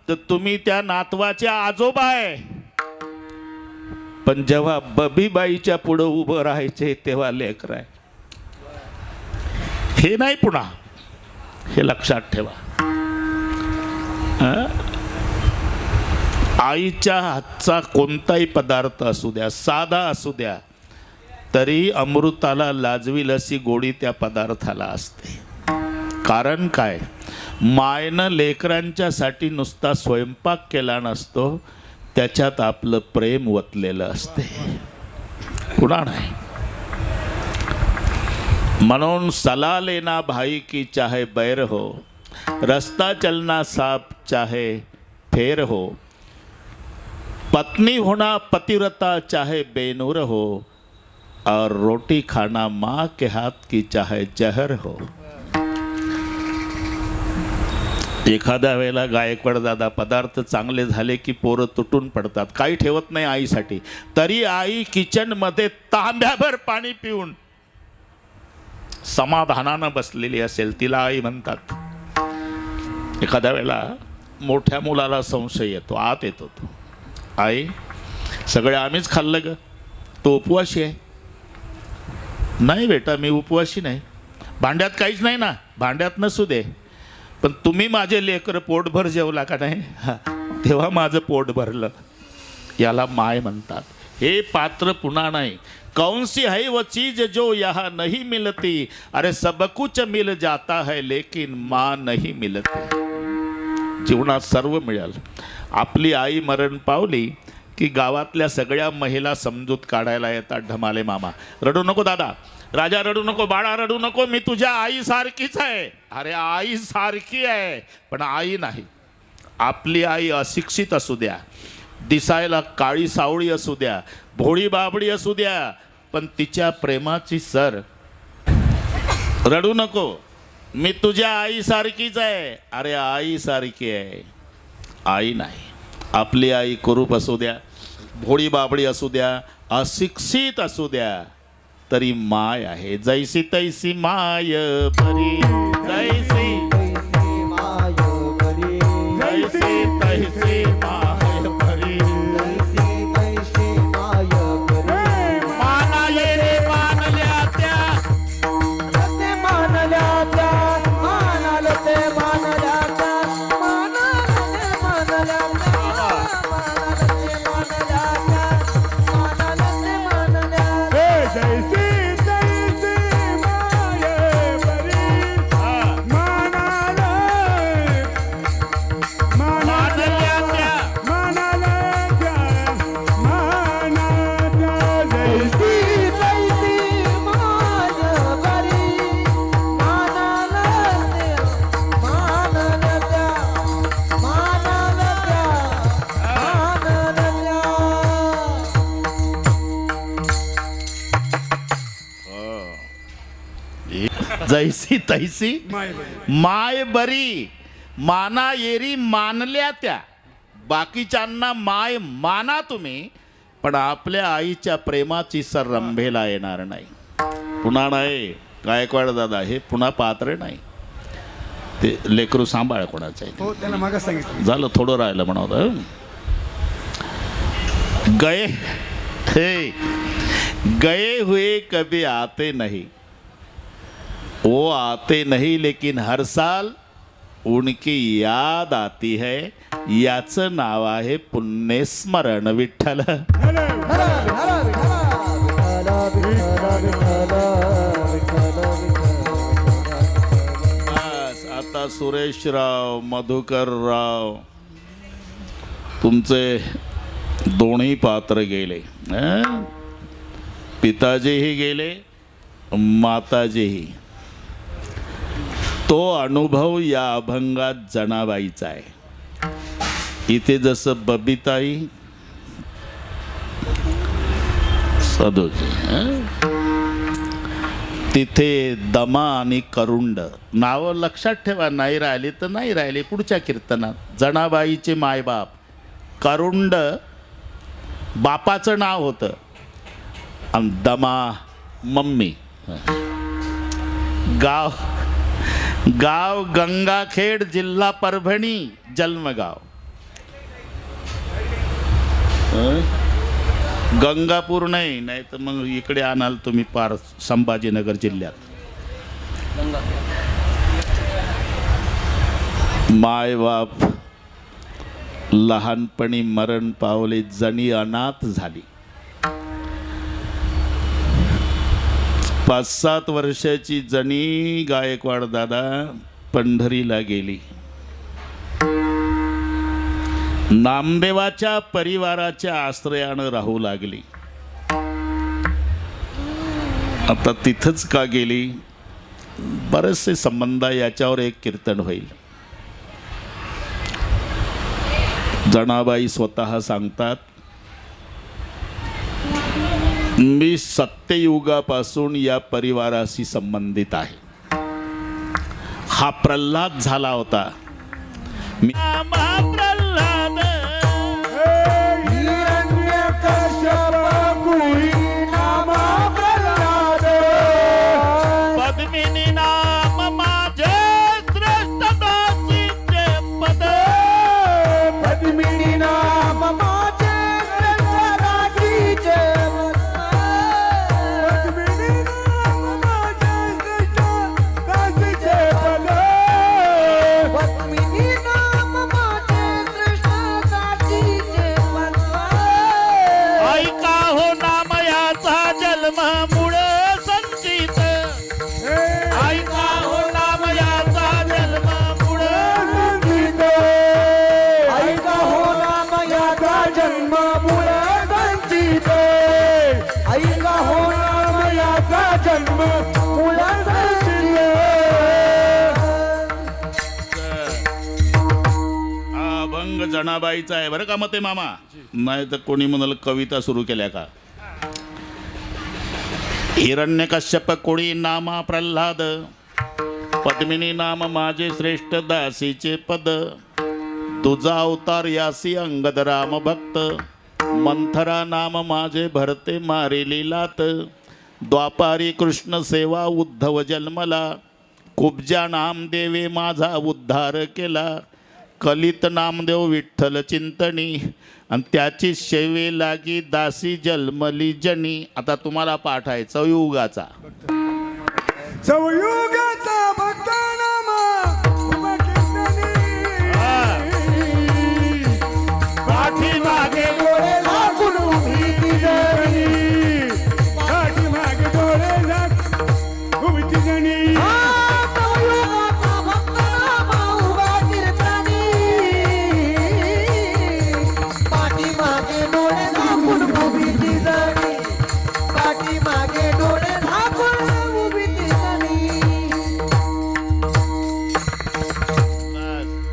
तर तुम्ही त्या नातवाच्या आजोबा आहे. पण जेव्हा बबीबाईच्या पुढे उभं राहायचे तेव्हा लेकर आहे. हे नाही, पुन्हा हे लक्षात ठेवा. आईच्या हातचा कोणताही पदार्थ असू द्या, साधा असू द्या, तरी अमृताला लाजवील अशी गोडी त्या पदार्थाला असते. कारण काय? मायनं लेकरांच्यासाठी नुसता स्वयंपाक केला नसतो, त्याच्यात आपलं प्रेम वतलेलं असते, कुणा नाही. म्हणून सलाह लेना भाई की चाहे बैर हो, रास्ता चलना साफ चाहे फेर हो, पत्नी होना पतिव्रता चाहे बेनूर हो, और रोटी खाना माँ के हाथ की चाहे जहर हो. एखाद्या वेळेला गायकवाड दादा पदार्थ चांगले झाले की पोरं तुटून पडतात, काही ठेवत नाही आईसाठी, तरी आई किचनमध्ये तांब्याभर पाणी पिऊन समाधानानं बसलेली असेल, तिला आई म्हणतात. एखाद्या वेळेला मोठ्या मुलाला संशय येतो, आत येतो तो, आई सगळे आम्हीच खाल्लं ग, तो उपवाशी आहे. नाही बेटा मी उपवासी नाही, भांड्यात काहीच नाही ना, भांड्यात नसू दे, पण तुम्ही माझे लेकर पोटभर जेवला का नाही, तेव्हा माझं पोट भरलं. याला माय म्हणतात. हे पात्र पुन्हा नाही. कौन सी है वो चीज जो यहाँ नहीं मिलती, अरे सब कुछ मिल जाता है लेकिन माँ नहीं मिलती. जीवनात सर्व मिळाल. आपली आई मरण पावली की गावातल्या सगळ्या महिला समजूत काढायला येतात. ढमाले मामा, रडू नको दादा, राजा रडू नको, बाळा रडू नको, मी तुझ्या आई सारखीच आहे. अरे आई सारखी आहे पण आई नाही. आपली आई अशिक्षित असू द्या, दिसायला काळी सावळी असू द्या, भोळी बाबडी असू द्या, पण तिच्या प्रेमाची सर. रडू नको, मी तुझ्या आई सारखीच आहे. अरे आई सारखी आहे, आई नाही. आपली आई कुरूप असू द्या, भोळी बाबडी असू द्या, अशिक्षित असू द्या, तरी माय आहे. जैसी तैसी माय बरी, जैसी माय बरी, जैसी तैसी माय बरी, तैसी माय बरी. मानाले रे मानल्या त्या, ते मानल्या त्या, मानाल ते मानल्या त्या, मानाल ते मानल्या त्या, मानाल ते मानल्या त्या, मानाल ते मानल्या त्या. जैसी तैसी माय बरी, मानाला मानल्या त्या, मानाला मानाला जैसी तैसी माय बरी, मानाल ते मानल्या त्या, मानाल त्या, मानल त्या. जैसी तैसी माय बरी. माय बरी, माना येरी मानल्या त्या. बाकीच्यांना माय माना तुम्ही, पण आपल्या आईच्या प्रेमाची सर रंभेला येणार नाही. पुन्हा नाही गायकवाड दादा, हे पुन्हा पात्र नाही. ते लेकरू सांभाळ कोणाचं आहे. हो त्यांना मागं सांगितलं. झालं थोडं राहिलं म्हणावं. गए हे गए हुए कभी आते नहीं, वो आते नहीं लेकिन हर साल उनकी याद आती है. याचं नाव आहे पुण्यस्मरण विठ्ठल. हर हर विठ्ठल विठ्ठल विठ्ठल विठ्ठल विठ्ठल. बस आता सुरेशराव, मधुकरराव, तुमचे दोन्ही पात्र गेले. पिताजीही गेले, माताजीही. तो अनुभव या अभंगात जनाबाईचा आहे. इथे जसं बबिताई सदोजी, तिथे दमा आणि करुंड. नावं लक्षात ठेवा, नाही राहिली तर नाही राहिली. पुढच्या कीर्तनात जनाबाईचे मायबाप, करुंड बापाचं नाव होतं आणि दमा मम्मी. गाव गाव गंगाखेड, जिल्हा परभणी, जन्मगाव गंगापूर नाही, नाही तर मग इकडे आणाल तुम्ही पार संभाजीनगर जिल्ह्यात. मायबाप लहानपणी मरण पावले, जणी अनाथ झाली. 5-7 वर्षाची जणी गायकवाड दादा पंढरीला गेली. नामदेवाच्या परिवाराच्या आश्रयानं राहू लागली. आता तिथंच का गेली? बरेचसे संबंध याच्यावर एक कीर्तन होईल. जनाबाई स्वतः सांगतात, मी सत्ययुगापासून या परिवाराशी संबंधित आहे. हा प्रल्हाद झाला होता. मी प्रल्हाद पद्मिनी नाम माझे श्रेष्ठ दासीचे पद. पद्मिनी नाम माझे श्रेष्ठ दासीचे पद. पद्मिनी नाम माझे श्रेष्ठ दासीचे पद. पद्मिनी नाम माझे श्रेष्ठ दासीचे पद. ऐका हो नाम याचा जन्म मूळ संचित. ऐका हो नाम याचा जन्म मूळ संचित. ऐका हो नाम याचा जन्म मूळ संचित. ऐका हो नाम याचा जन्म मूळ संचित. हा अभंग जनाबाईचा आहे बरं का मते मामा. नाही तर कोणी म्हणाल कविता सुरू केल्या का. हिरण्यकश्यप कोणी नामा प्रल्हाद. पद्मिनी नाम माझे श्रेष्ठ दासीचे पद. तुझा अवतार यासी अंगद राम भक्त. मंथरा नाम माझे भरते मारे लीलात. द्वापारी कृष्ण सेवा उद्धव जन्मला. कुब्जा नामदेवे माझा उद्धार केला. कलित नामदेव विठ्ठल चिंतनी. आणि त्याची सेवे लागी दासी जन्मली जनी. आता तुम्हाला पाठ आहे चौयुगाचा. चौयुगाचा भक्त नामा उभा कीर्तनी. पाठीमागे डोळे लागून उभी ती जणी. पाठीमागे डोळे लाग उभी ती जणी. चौयुगाचा भक्त नामा उभा कीर्तनी. पाठीमागे डोळे झाकून उभी ती जणी. पाठीमागे डोळे झाकून उभी ती जणी.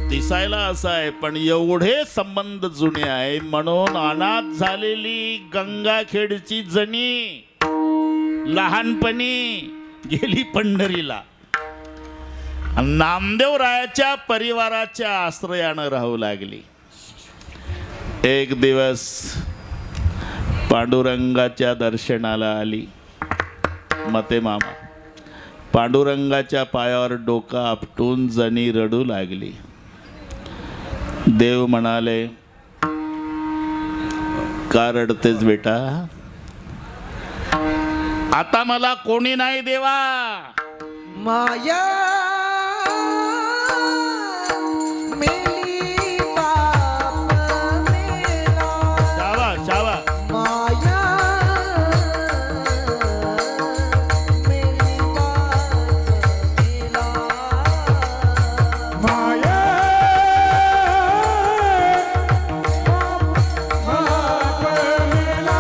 दिसायला असं आहे पण एवढे संबंध जुने आहे म्हणून अनाथ झालेली गंगाखेडची जणी लहानपणी गेली पंढरीला. नामदेवरायाच्या परिवाराच्या आश्रयानं राहू लागली. एक दिवस पांडुरंगाच्या दर्शनाला आली मते मामा. पांडुरंगाच्या पायावर डोकं आपटून जणी रडू लागली. देव म्हणाले, का रडतेस बेटा? आता मला कोणी नाही देवा. माया मेली पाप मेला. शाबा शाबा. माया मेली पाप मेला. माया पाप मेला.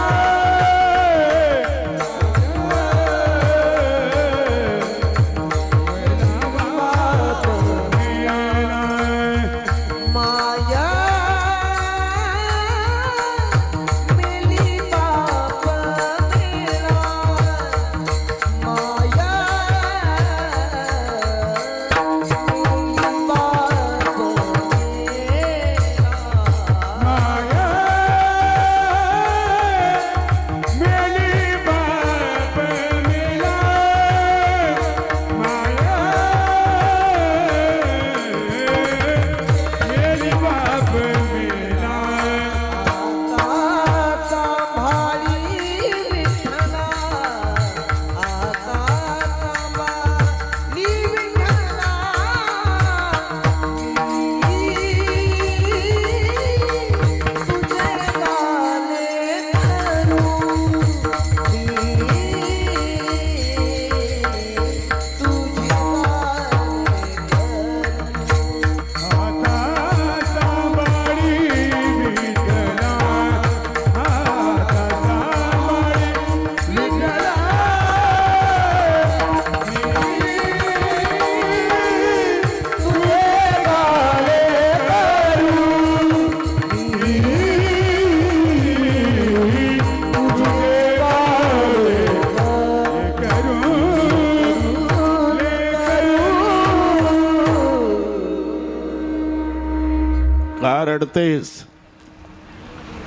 रडतेस?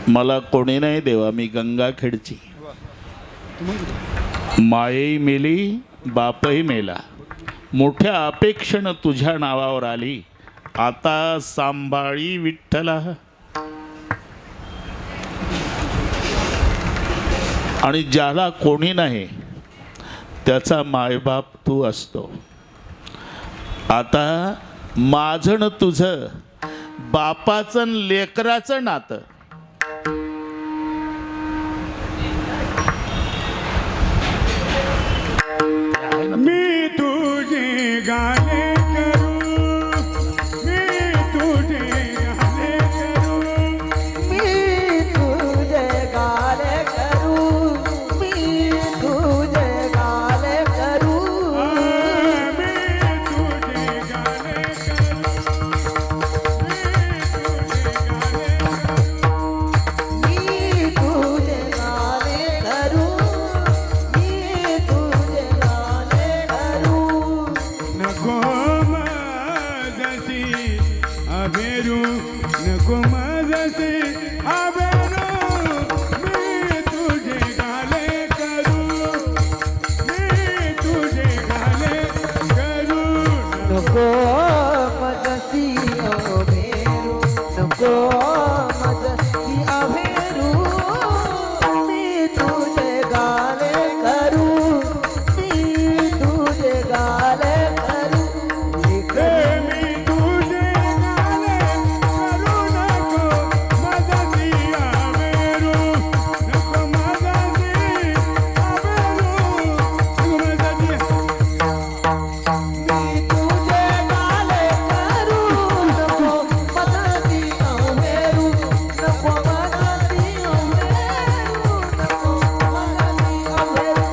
मला कोणी नाही देवा, मी गंगाखेडची. मायही मेली, बापही मेला, मोठ्या अपेक्षेनं तुझ्या नावावर आली, आता सांभाळी विठ्ठला. आणि ज्याला कोणी नाही त्याचा मायबाप तू असतो. आता माझं न तुझं बापाचं न लेकराचं नातं. मी तुझे गाणे करू, मी तुझे गाणे करू, मी तुझे गाले करू, मी तुझे गाले करू, मी तुझे गाणे करू, मी तुझे गाले करू, मी तुझे गाले करू. नको माझी अभेरू, नको माझी अभेरू, मी तुझे गाणे करू, मी तुझे गाणे करू. नको मजसी अभेरू, नको मजसी अभेरू, मी तुझे गाले करू, मी तुझे गाले करू. मी तुझे गाणे करू, नको माझी अभेरू, नको माझी अभेरू, नको माझी. मी तुझे गाले करू, नको मजसी अभेरू, नको मजसी अभेरू, नको मजसी अभेरू.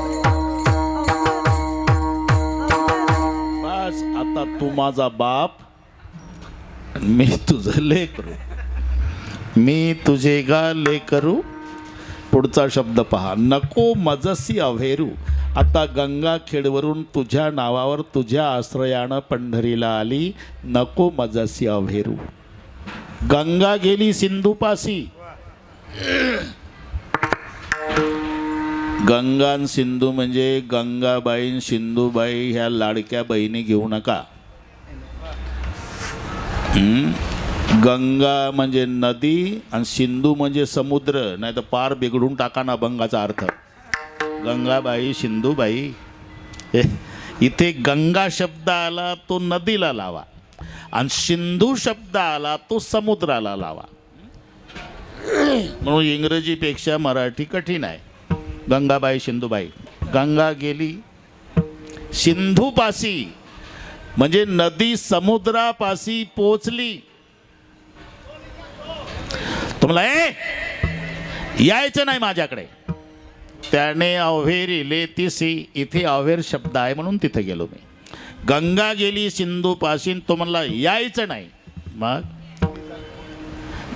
बस आता तू माझा बाप, मी तुझं लेकरू. मी तुझे गा लेकरू. पुढचा शब्द पहा, नको मजसी अभेरू. आता गंगाखेडवरून तुझ्या नावावर तुझ्या आश्रयानं पंढरीला आली, नको मजसी अभेरू. गंगा गेली सिंधूपासी. गंगा आणि सिंधू म्हणजे गंगाबाई आणि सिंधूबाई ह्या लाडक्या बहिणी घेऊ नका. गंगा म्हणजे नदी आणि सिंधू म्हणजे समुद्र, नाही तर पार बिघडून टाका ना अभंगाचा अर्थ. गंगाबाई सिंधूबाई, इथे गंगा शब्द आला तो नदीला लावा आणि सिंधू शब्द आला तो समुद्राला लावा. म्हणून इंग्रजीपेक्षा मराठी कठीण आहे. गंगाबाई सिंधूबाई. गंगा गेली सिंधूपासी म्हणजे नदी समुद्रापासी पोचली. तुम्हाला यायचं नाही माझ्याकडे. त्याने अव्हेरी लेतिसी, इथे अव्हेर शब्द आहे म्हणून तिथे गेलो मी. गंगा गेली सिंधूपाशी, तो म्हणला यायचं नाही. मग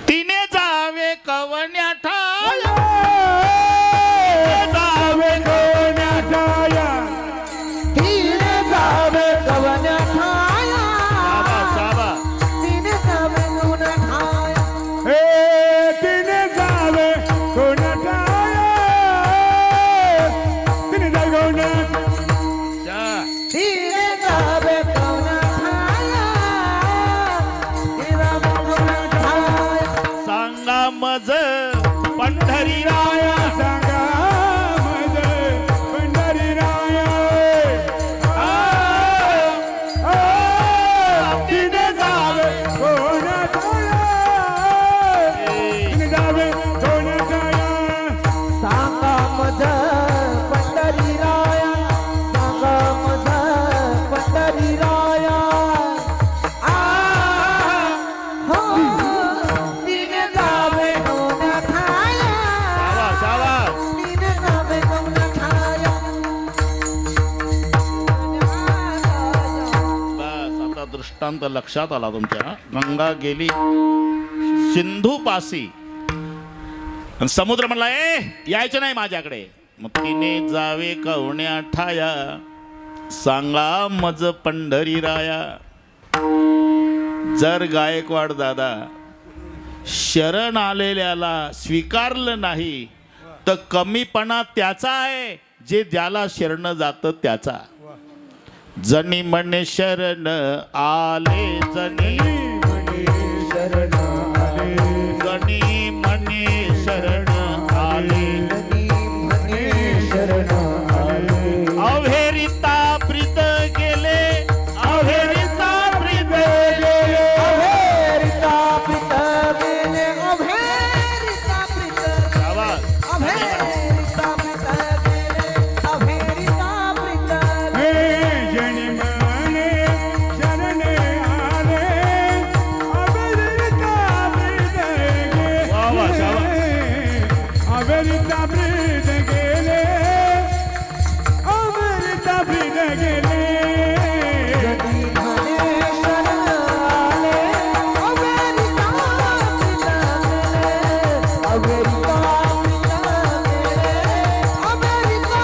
तिने जावे कवन्या ठाया, जावे कोण्या ठाया, तिने जावे कवन्या ठाया, साबा तिने जावे कवन्या ठाया, हे तिने जावे कोण्या ठाया, तिने जावे कोण्या तिने जावे कवन्या ठाया, तिने जावे कवन्या ठाया. सांगा मज पंढरी राया. सांगा माझे पंढरी राया. तिने जावे कोण्या ठाया, तिने जावे कोण्या ठाया. सांगा मज पंढरी राया, सांगा मज पंढरी राया. हो, तिने जावे कवन्या ठाया, सावा तिने जावे कवन्या ठाया. बस आता दृष्टांत लक्षात आला तुमच्या. गंगा गेली सिंधूपासी आणि समुद्र म्हणला यायचं नाही माझ्याकडे. मग तिने जावे कवण्या ठाया, सांगा मज पंढरी राया. जर गायकवाड दादा शरण आलेल्याला स्वीकारलं नाही तर कमीपणा त्याचा आहे जे ज्याला शरण जातं त्याचा. जनी म्हणे शरण आले, जनी शरण आले, जनी म्हणे शरण आले, शरण आले. अवहेरिता प्रीत गेले, अवहेरिता प्रीत गेले, अभेरिता प्रीत गेले, अभेरिता प्रीत गेले, आवाज. अभेरिता प्रीत गेले, अभेरिता प्रीत गेले. हे जनी म्हणे शरण आले, अभेरिता प्रीत गेले, वा वा, शाबास. अभेरिता प्रीत गेले, अभेरिता प्रीत गेले. जनी म्हणे शरण आले, अभेरिता प्रीत गेले, अभेरिता प्रीत गेले, अभेरिता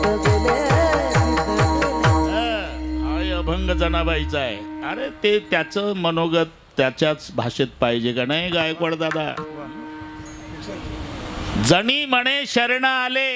प्रीत गेले, हा अभंग जनाबाईचा आहे. अरे ते त्याचं मनोगत त्याच्याच भाषेत पाहिजे का नाही गायकवाड दादा. जणी म्हणे शरण आले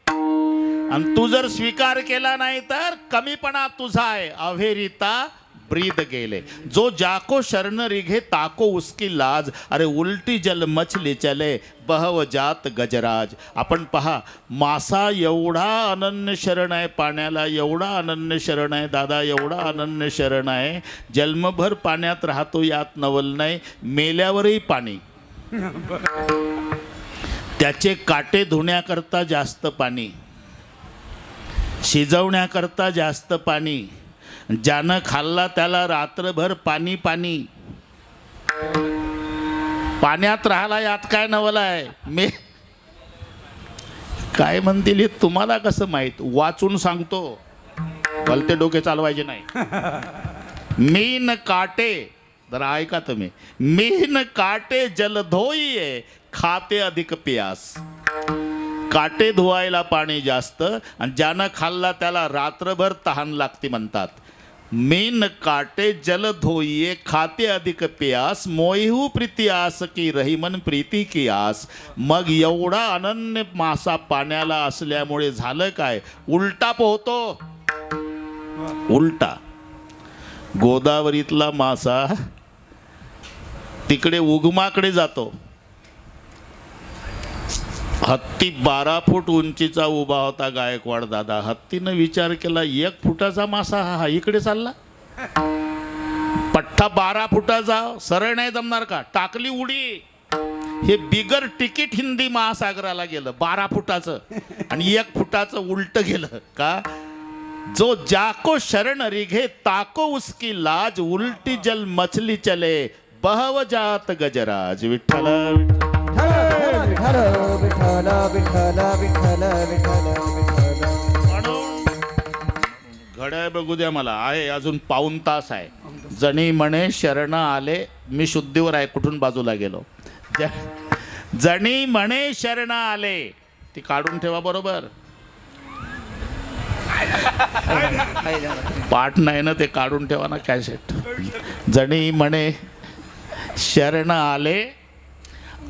आणि तू जर स्वीकार केला नाही तर कमीपणा तुझा आहे. अभेरिता ब्रीद गेले, जो जाको शरण रिघे ताको उसकी लाज. अरे उलटी जल मछली चले, बहव जात गजराज. आपण पहा, मासा एवढा अनन्य शरण आहे पाण्याला, एवढा अनन्य शरण आहे दादा, एवढा अनन्य शरण आहे. जन्मभर पाण्यात राहतो यात नवल नाही, मेल्यावरही पाणी. त्याचे काटे धुण्याकरता जास्त पाणी, शिजवण्याकरता जास्त पाणी. ज्यानं खाल्ला त्याला रात्रभर पाणी पाणी. पाण्यात राहिला यात काय नवल आहे. मी काय म्हणतील हे तुम्हाला कसं माहीत, वाचून सांगतो, भलते डोके चालवायचे नाही. मीन काटे, जरा ऐका तुम्ही, मीन काटे जल धोईये, खाते अधिक प्यास. काटे धुवायला पाणी जास्त आणि ज्यानं खाल्ला त्याला रात्रभर तहान लागते म्हणतात. मीन काटे जल धोइये, खाते अधिक प्यास. मोहिहू प्रीती आस की रही मन प्रीती की आस. मग एवढा अनन्य मासा पाण्याला असल्यामुळे झालं काय, उलटा पोहतो. उलटा गोदावरीतला मासा तिकडे उगमाकडे जातो. हत्ती 12 फूट उंचीचा उभा होता गायकवाड दादा. हत्तीनं विचार केला, 1 फुटाचा मासा हा इकडे चालला, पठ्ठा 12 फुटाचा, सरळ नाही जमणार का, टाकली उडी. हे बिगर तिकीट हिंदी महासागराला गेलं 12 फुटाचं आणि 1 फुटाचं उलट गेलं का. जो जाको शरण रिघे ताको उसकी लाज, उलटी जल मछली चले, बहव जात गजराज. विठ्ठल विठ्ठल विठ्ठल विठ्ठल विठ्ठल विठ्ठल विठ्ठल. म्हणून घड्याळ बघू द्या मला, आहे अजून पाऊण तास आहे. जणी म्हणे शरण आले, मी शुद्धीवर आहे, कुठून बाजूला गेलो. जणी म्हणे शरण आले, ती काढून ठेवा बरोबर. पाठ नाही ना ते, काढून ठेवा ना कॅसेट. जणी म्हणे शरण आले,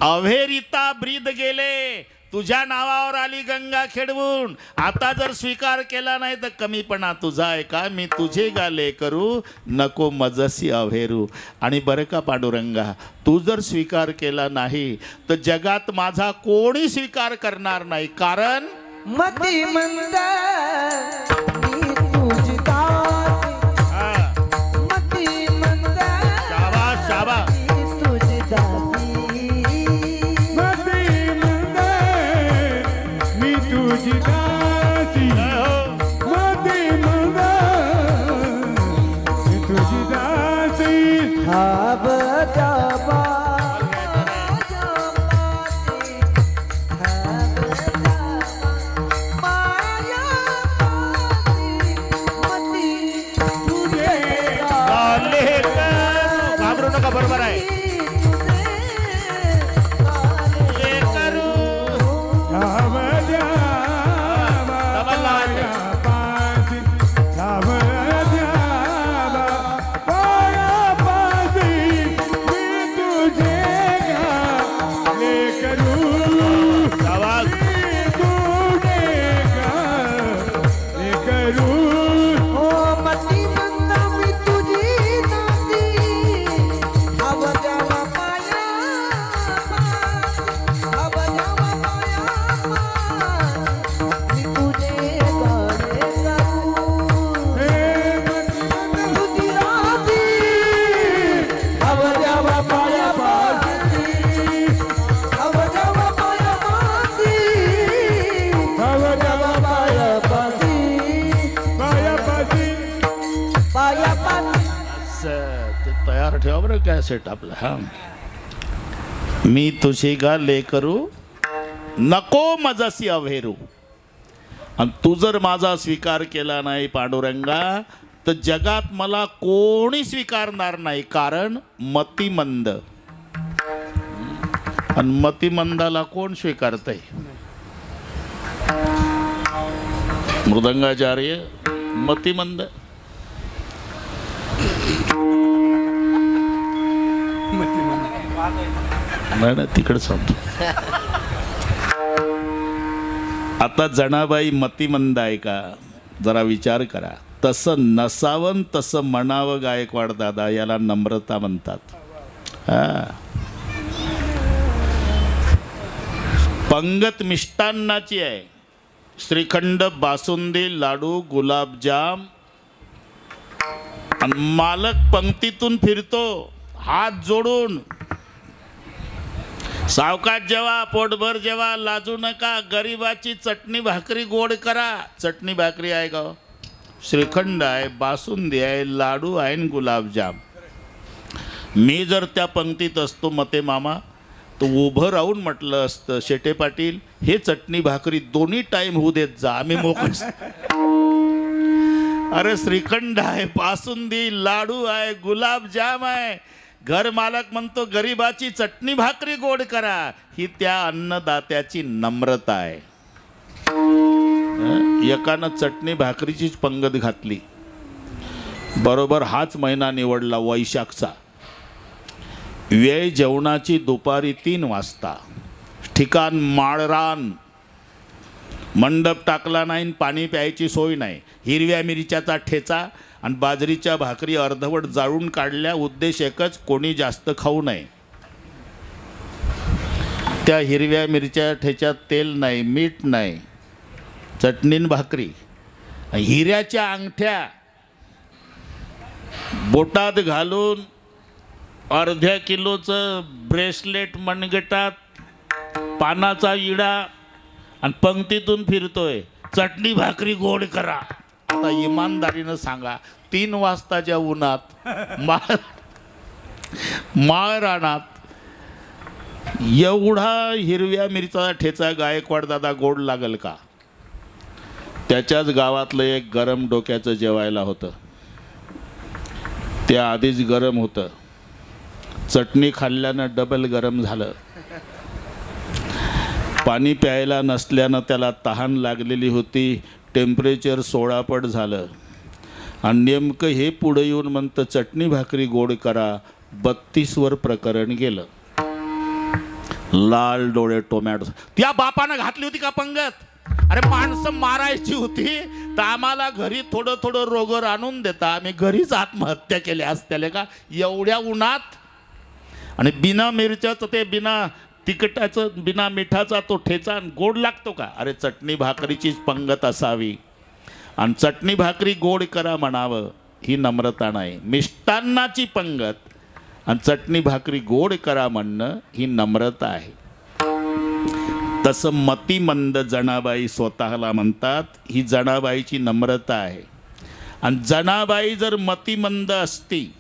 अभेरिता ब्रीद गेले. तुझ्या नावावर आली गंगा खेळवून. आता जर स्वीकार केला नाही तर कमीपणा तुझा आहे का. मी तुझे गाले करू, नको मजसी अभेरू. आणि बरं का पांडुरंगा, तू जर स्वीकार केला नाही तर जगात माझा कोणी स्वीकार करणार नाही. कारण मती मंद मी तुझी दासी, मती मंद शाबास शाबास. मी तुझी दासी, मती मंद मी तुझी दासी, मती मंद मी तुझी दासी. हाब जाबा बरोबर आहे. करू आवाज गुन्हेगार करू ओ मती मंद मी तुझी नाती अवजावा पाया अवजावा पाया मी तुझे गाणे करू हे मती तुझी राती अवजावा पाया अवजावा पाया अवजावा पाया पायापाशी पाया ते तयार ठेवा बरं कॅसेट आपलं हा मी तुझी गाले करू नको मजसी अव्हेरू आणि तू जर माझा स्वीकार केला नाही पांडुरंगा तर जगात मला कोणी स्वीकारणार नाही कारण मतिमंद आणि मतिमंदाला कोण स्वीकारतंय मृदंगाचार्य मतिमंद नाही ना तिकडे सांगतो आता जनाबाई मतिमंद आहे का जरा विचार करा तसं नसावं तसं म्हणावं गायकवाड दादा याला नम्रता म्हणतात हा पंगत मिष्टान्नाची आहे श्रीखंड बासुंदी लाडू गुलाबजाम आणि मालक पंक्तीतून फिरतो हात जोडून सावकाश जेवा पोटभर जेवा लाजू नका गरिबाची चटणी भाकरी गोड करा चटणी भाकरी आहे का श्रीखंड आहे बासुंदी आहे लाडू आहे आणि गुलाबजाम मी जर त्या पंक्तीत असतो मते मामा तो उभं राहून म्हटलं असतं शेटे पाटील हे चटणी भाकरी दोन्ही टाइम होऊ देत जा आम्ही मोकळ अरे श्रीखंड आहे बासुंदी लाडू आहे गुलाबजाम आहे घर मालक म्हणतो गरिबाची चटणी भाकरी गोड करा ही त्या अन्नदात्याची नम्रता आहे एकानं चटणी भाकरीचीच पंगत घातली बरोबर हाच महिना निवडला वैशाखचा वेळ जेवणाची दुपारी 3 वाजता ठिकाण माळरान मंडप टाकला नाही पाणी प्यायची सोय नाही हिरव्या मिरच्याचा ठेचा आणि बाजरीच्या भाकरी अर्धवट जाळून काढल्या उद्देश एकच कोणी जास्त खाऊ नये त्या हिरव्या मिरच्या ठेच्यात तेल नाही मीठ नाही चटणीन भाकरी हिऱ्याच्या अंगठ्या बोटात घालून अर्ध्या किलोचं ब्रेसलेट मनगटात पानाचा इडा आणि पंक्तीतून फिरतोय चटणी भाकरी गोड करा आता इमानदारीनं सांगा 3 वाजताच्या उन्हात माळ रानात एवढा हिरव्या मिरचा ठेचा गायकवाड दादा गोड लागल का त्याच्याच गावातलं एक गरम डोक्याचं जेवायला होतं त्या आधीच गरम होतं चटणी खाल्ल्यानं डबल गरम झालं पाणी प्यायला नसल्यानं त्याला तहान लागलेली होती टेम्परेचर 16 पट झालं आणि नेमकं हे पुढे येऊन म्हणतं चटणी भाकरी गोड करा 32 वर प्रकरण गेलं लाल डोळे टोमॅटो त्या बापानं घातली होती का पंगत अरे माणसं मारायची होती तर आम्हाला घरी थोडं थोडं रोगर आणून देता आम्ही घरीच आत्महत्या केल्या असत्याले का एवढ्या उन्हात आणि बिना मिरच्याचं ते बिना तिखटाचं बिना मिठाचा तो ठेचा गोड लागतो का अरे चटणी भाकरीचीच पंगत असावी आणि चटणी भाकरी गोड करा म्हणावं ही नम्रता नाही मिष्टान्नाची पंगत आणि चटणी भाकरी गोड करा म्हणणं ही नम्रता आहे तसं मतिमंद जनाबाई स्वतःला म्हणतात ही जनाबाईची नम्रता आहे आणि जनाबाई जर मतिमंद असती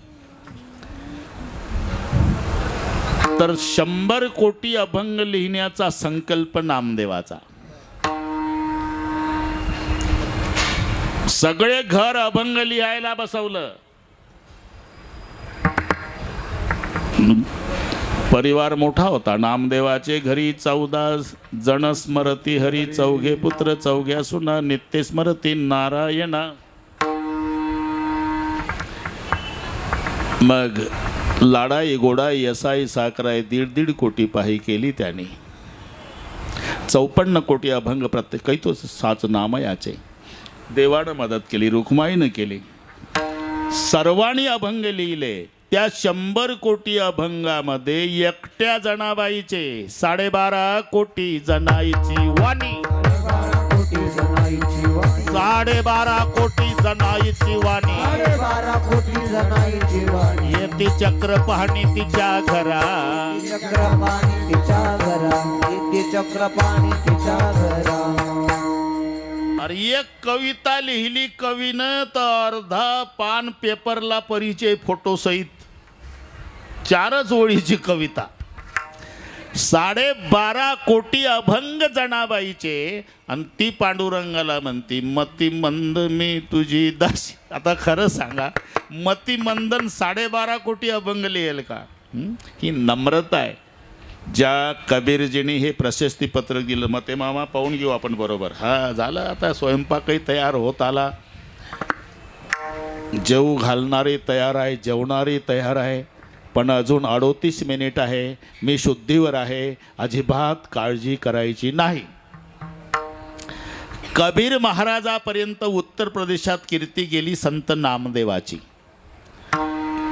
तर 100 कोटी अभंग लिहिण्याचा संकल्प नामदेवाचा सगळे घर अभंग लिहायला बसवलं परिवार मोठा होता नामदेवाचे घरी 14 जण स्मरती हरी 4 पुत्र 4 सुना नित्य स्मरती नारायणा मग लाडाई गोडाई यसाई साकराई 1.5 कोटी पाही केली त्यांनी 54 कोटी अभंग प्रत्येक तो साच नाम याचे. देवानं मदत केली, रुक्माईनं केली, सर्वांनी अभंग लिहिले. त्या 100 कोटी अभंगामध्ये एकट्या जनाबाईचे 12.5 कोटी जनाईची वाणी, 12.5 कोटी जनाईची वाणी, 12 कोटी जनाईची वाणी. येते चक्र पाहणी तिच्या घरा, चक्रपाणी तिच्या घरा, येते चक्रपाणी तिच्या घरा. अरे एक कविता लिहिली कवीनं तर अर्धा पान पेपरला परिचय फोटो सहित, 4च ओळीची कविता. 12.5 कोटी अभंग जनाबाईचे आणि ती पांडुरंगाला म्हणती मती मंद मी तुझी दासी. आता खरं सांगा, मती मंदन 12.5 कोटी अभंग लिहेल का? ही नम्रता आहे. ज्या कबीरजींनी हे प्रशस्ती पत्र दिलं, मते मामा पाहून घेऊ आपण बरोबर. हा झालं, आता स्वयंपाकही तयार होत आला, जेवू घालणारे तयार आहे, जेवणारे तयार आहे, पण अजून 38 मिनिट आहे. मी शुद्धीवर आहे, अजिबात काळजी करायची नाही. कबीर महाराजापर्यंत उत्तर प्रदेशात कीर्ती गेली संत नामदेवाची.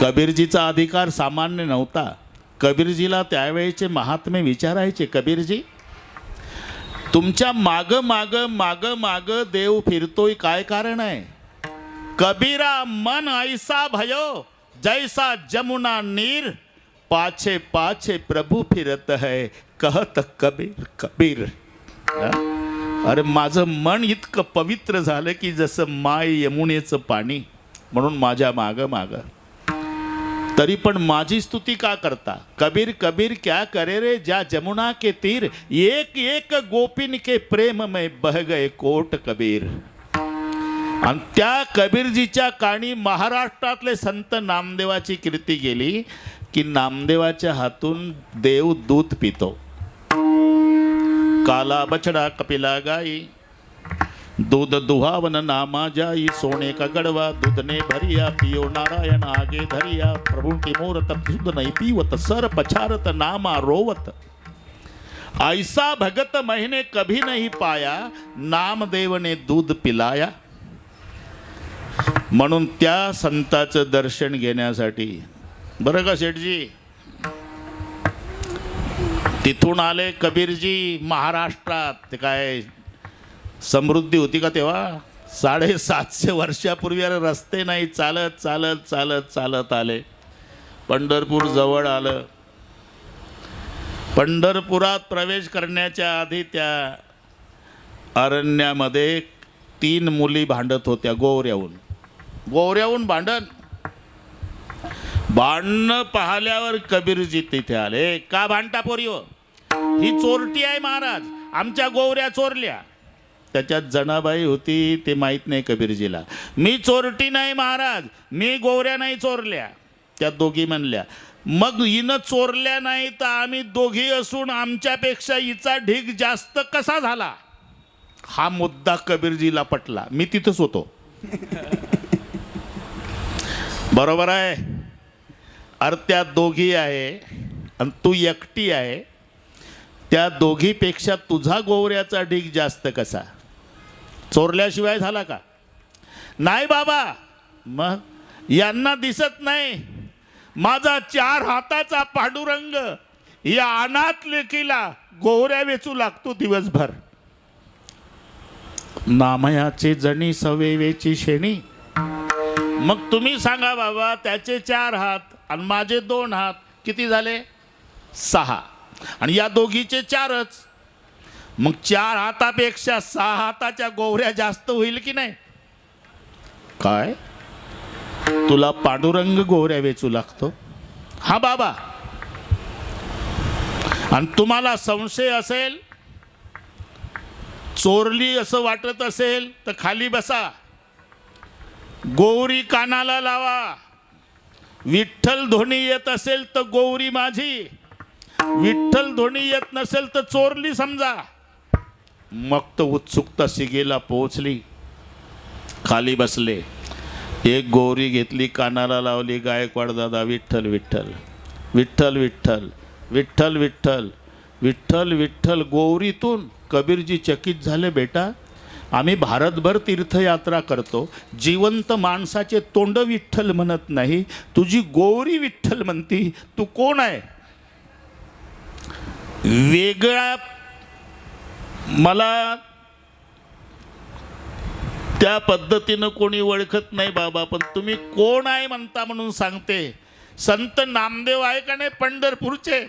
कबीरजीचा अधिकार सामान्य नव्हता. कबीरजीला त्यावेळेचे महात्मे विचारायचे, कबीरजी तुमच्या माग माग माग माग देव फिरतोय, काय कारण आहे? कबीरा मन ऐसा भयो जैसा जमुना नीर, पाछे पाछे प्रभु फिरत है कहत कबीर कबीर. अरे माझं मन इतकं पवित्र झालं की जसं माय यमुनेचं पाणी, म्हणून माझ्या माग माग. तरी पण माझी स्तुती का करता? कबीर कबीर क्या करे रे जा जमुना के तीर, एक एक गोपिन के प्रेम में बह गए कोट कबीर. आणि त्या कबीरजीच्या काणी महाराष्ट्रातले संत नामदेवाची कीर्ती गेली की नामदेवाच्या हातून देव दूध पितो. काला बछड़ा कपिला गाई, दूध दुहावन नामा जाई, सोने का गड़वा दूध ने भरिया, पियो नारायण आगे धरिया, प्रभु की मूरत दूध नहीं पीवत, सर पछारत नामा रोवत, ऐसा भगत मैंने कभी नहीं पाया, नामदेव ने दूध पिलाया. म्हणून त्या संताचं दर्शन घेण्यासाठी, बरं का शेठजी, तिथून आले कबीरजी महाराष्ट्रात. ते काय समृद्धी होती का तेव्हा? 750 वर्षापूर्वी अरे रस्ते नाही, चालत चालत चालत चालत आले. पंढरपूर जवळ आलं. पंढरपुरात प्रवेश करण्याच्या आधी त्या अरण्यामध्ये 3 मुली भांडत होत्या. गोवऱ्याहून भांडणं पाहिल्यावर कबीरजी तिथे आले. का भांडता पोरी हो? ही चोरटी आहे महाराज, आमच्या गोवऱ्या चोरल्या. त्याच्यात जनाबाई होती, ते माहीत नाही कबीरजीला. मी चोरटी नाही महाराज, मी गोवऱ्या नाही चोरल्या. त्या दोघी म्हणल्या, मग हिनं चोरल्या नाही तर आम्ही दोघी असून आमच्यापेक्षा हिचा ढीग जास्त कसा झाला? हा मुद्दा कबीरजीला पटला. मी तिथंच होतो. बरोबर आहे. अरे त्या दोघी आहे आणि तू एकटी आहे, त्या दोघीपेक्षा तुझा गोवऱ्याचा ढीग जास्त कसा? चोरल्याशिवाय झाला का? नाही बाबा. मग यांना दिसत नाही माझा 4 हाताचा पांडुरंग या अनाथ लेकीला गोवऱ्या वेचू लागतो दिवसभर. नामयाचे जणी सवेवेची शेणी. मग तुम्ही सांगा बाबा, त्याचे 4 हात आणि माझे 2 हात किती झाले? 6. आणि या दोघीचे 4च. मग 4 हातापेक्षा 6 हाताच्या गोवऱ्या जास्त होईल की नाही? काय तुला पांडुरंग गोवऱ्या वेचू लागतो? हा बाबा. आणि तुम्हाला संशय असेल, चोरली असं वाटत असेल तर खाली बसा, गोवरी कानाला लावा. विठ्ठल ध्वनी येत असेल तर गोवरी माझी, विठ्ठल ध्वनी येत नसेल तर चोरली समजा. मग तो उत्सुकता शिगेला पोहोचली. खाली बसले. एक गोवरी घेतली, कानाला लावली, गायकवाड दादा विठ्ठल विठ्ठल विठ्ठल विठ्ठल विठ्ठल विठ्ठल विठ्ठल विठ्ठल. गोवरीतून कबीरजी चकित झाले, बेटा आम्ही भारतभर तीर्थयात्रा करतो, जिवंत माणसाचे तोंड विठ्ठल म्हणत नाही, तुझी गोवरी विठ्ठल म्हणती, तू कोण आहे? वेगळा मला त्या पद्धतीनं कोणी ओळखत नाही बाबा, पण तुम्ही कोण आहे म्हणता म्हणून सांगते. संत नामदेव आहे का नाही पंढरपूरचे,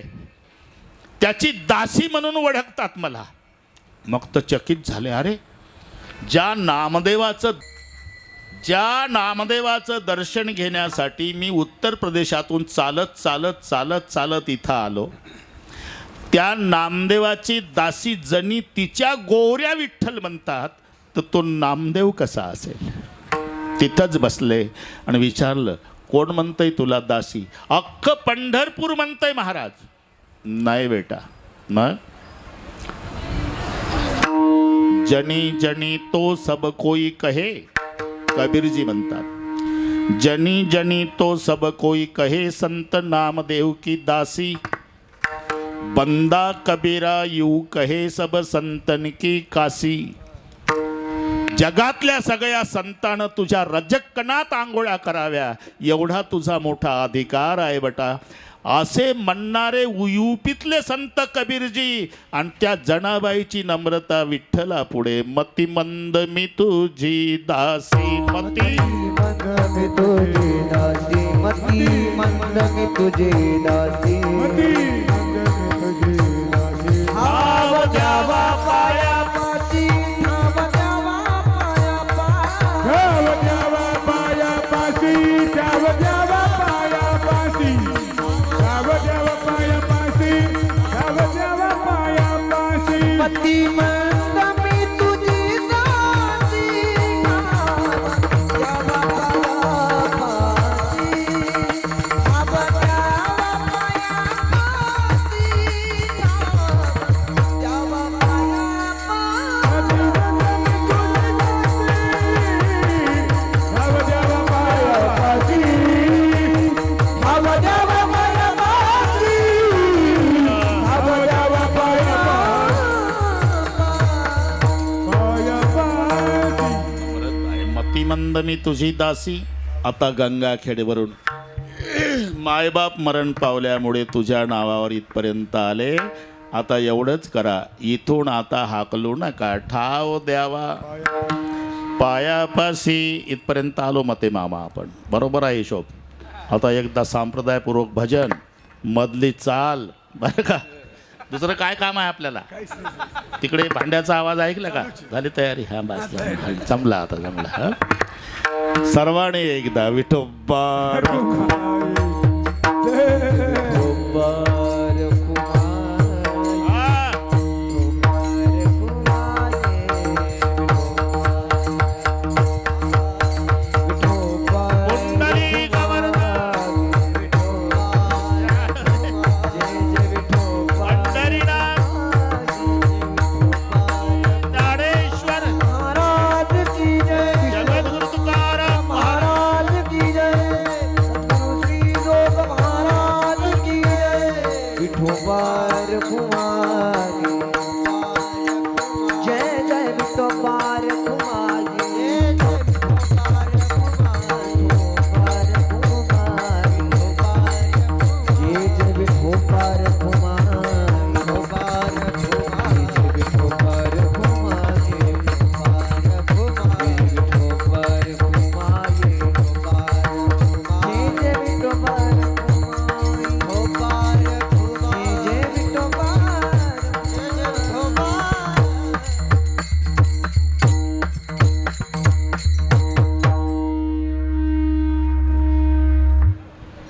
त्याची दासी म्हणून ओळखतात मला. मग तर चकित झाले, अरे ज्या नामदेवाचं दर्शन घेण्यासाठी मी उत्तर प्रदेशातून चालत चालत चालत चालत इथं आलो, त्या नामदेवाची दासी जणी तिच्या गोऱ्या विठ्ठल म्हणतात, तर तो नामदेव कसा असेल? तिथंच बसले आणि विचारलं, कोण म्हणतंय तुला दासी? अख्खं पंढरपूर म्हणतंय महाराज. नाही बेटा, मग जनी जनी तो सब कोई कहे, कबीरजी म्हणतात, जनी जनी तो सब कोई कहे, संत नामदेव की दासी, बंदा कबीरा यू कहे, सब संतन की काशी. जगातल्या सगळ्या संतानं तुझ्या रजकणात आंघोळ्या कराव्या एवढा तुझा मोठा अधिकार आहे बेटा, असे म्हणणारे युपीतले संत कबीरजी. आणि त्या जनाबाईची नम्रता विठ्ठला पुढे, मती मंद मी तुझी दासी, मती मंद मी तुझी दासी, मती मंद मी तुझी दासी, भाव द्यावा पाया पासी, भाव द्यावा पाया पासी, भाव द्यावा पाया पासी, भाव द्यावा पाया पासी, भाव द्यावा पाया पासी, भाव द्यावा पाया पासी. मती मंद मी तुझी दासी, द्यावा पाया पासी, भाव द्यावा पाया पासी, द्यावा पाया पासी. भाव द्यावा पाया पासी, भाव द्यावा पाया पासी, भाव द्यावा पाया पासी. मतिमंद मी तुझी दासी. आता गंगाखेडवरून मायबाप मरण पावल्यामुळे तुझ्या नावावर इथपर्यंत आले. आता एवढंच करा, इथून आता हाकलू नका, ठाव द्यावा पायापाशी. इथपर्यंत आलो मते मामा आपण, बरोबर आहे हिशोब. आता एकदा संप्रदायपूर्वक भजन, मधली चाल, बरं का. दुसरं काय काम आहे आपल्याला? तिकडे भांड्याचा आवाज ऐकला का? झाली तयारी? हा बस, जमला आता, जमला. हा सर्वांनी एकदा विठोबा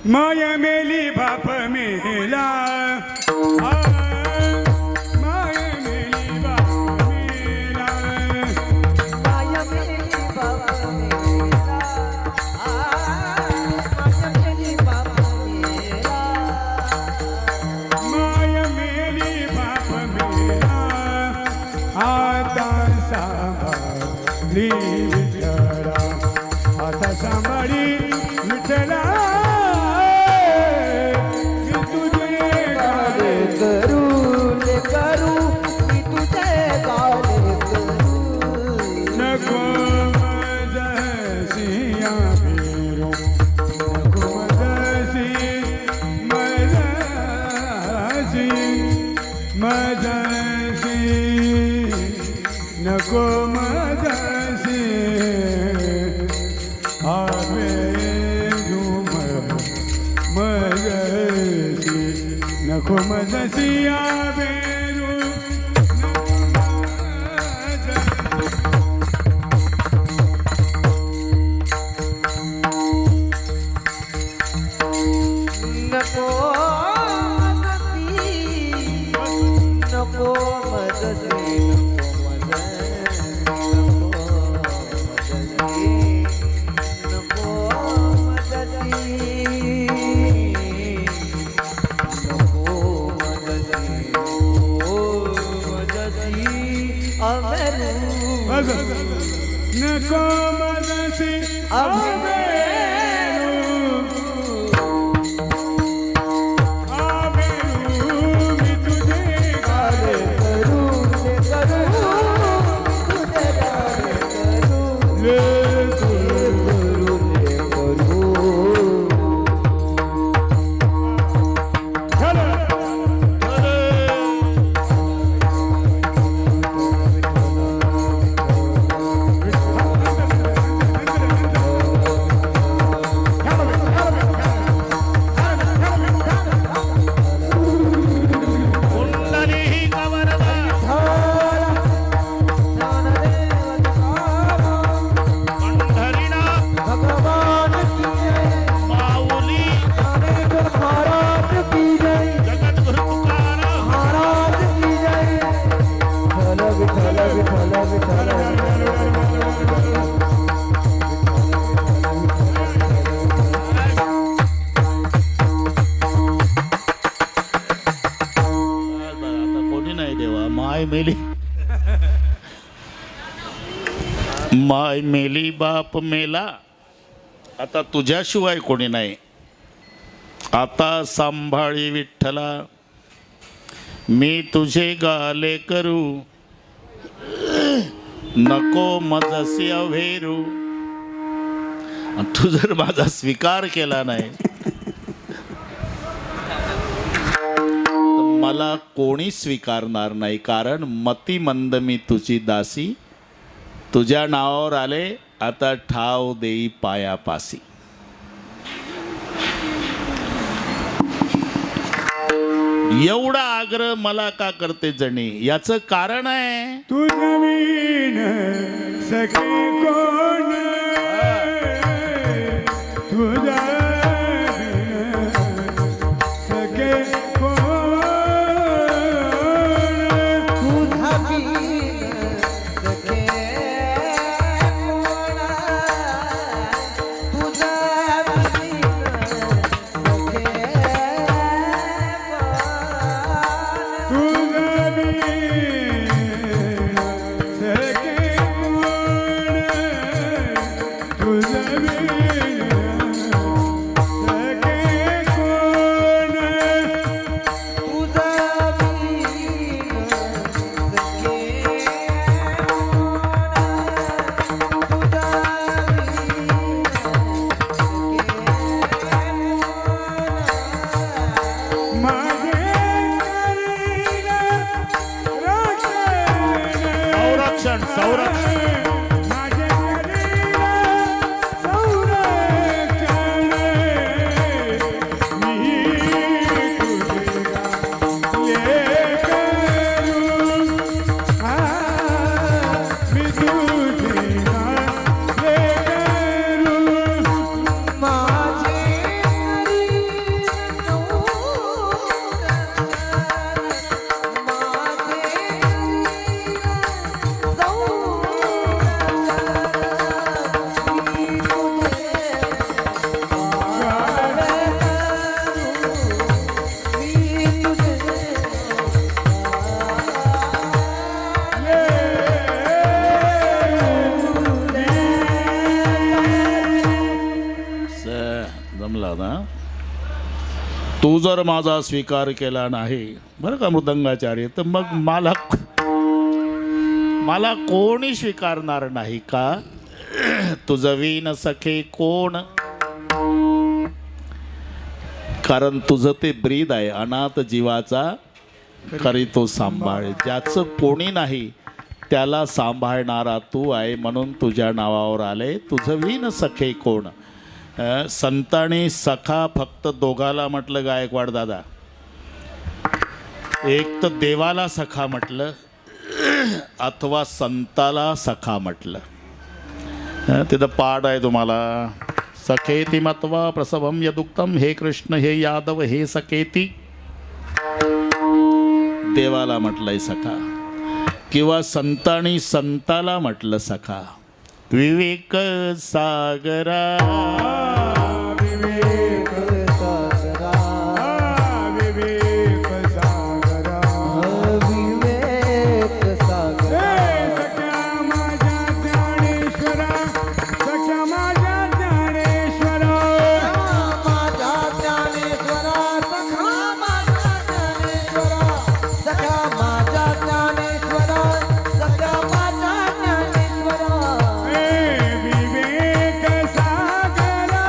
माया मेली बाप मेला, माया मेली बाप मेला, माया मेली बाप मेला, माया मेली बाप मेला, माया मेली बाप मेला. आता सांभाळली विठ्ठला, आता सांभाळी विठ्ठला. करू मी तुझे माझ्याशी माझ्याशी नको माझ्याशी आवेरू माझ्याशी नको माझ्याशी आवेरू नको मदती नको माझ्याशी मी तुझे गाले माय मेली बाप मेला, आता तुझ्याशिवाय कोणी नाही. आता सांभाळी विठ्ठला मी तुझे गाले करू, नको मजसी अव्हेरू. तू जर माझा स्वीकार केला नाही तर मला कोणी स्वीकारणार नाही. कारण मती मंद मी तुझी दासी, तुझ्या नावावर आले आता ठाव देई पायापासी. एवढा आग्रह मला का करते जणी, याचं कारण आहे तू नवीन सखे कोण तुझा सखे कोण तू जर माझा स्वीकार केला नाही बरं का मृदंगाचार्य, तर मग मला कोणी स्वीकारणार नाही का. तुझं वीण सखे कोण, कारण तुझं ते ब्रीद आहे, अनाथ जीवाचा करीतो सांभाळ. ज्याचं कोणी नाही त्याला सांभाळणारा तू आहे, म्हणून तुझ्या नावावर आले. तुझं विण सखे कोण. संतांनी सखा फक्त दोघाला म्हटलं गायकवाड दादा. एक तर देवाला सखा म्हटलं अथवा संताला सखा म्हटलं. तिथं पाठ आहे तुम्हाला. सखेती मत्वा प्रसवम यदुक्तम, हे कृष्ण हे यादव हे सखेती. देवाला म्हटलंय सखा, किंवा संतांनी संताला म्हटलं सखा. विवेक सागरा विवेक सागरा विवेक सागरा विवेक सागरा सख्या माझ्या ज्ञानेश्वरा सख्या माझ्या ज्ञानेश्वरा माझा ज्ञानेश्वरा सखा माझा ज्ञानेश्वरा सखा माझा ज्ञानेश्वरा सखा माझा ज्ञानेश्वरा विवेक सागरा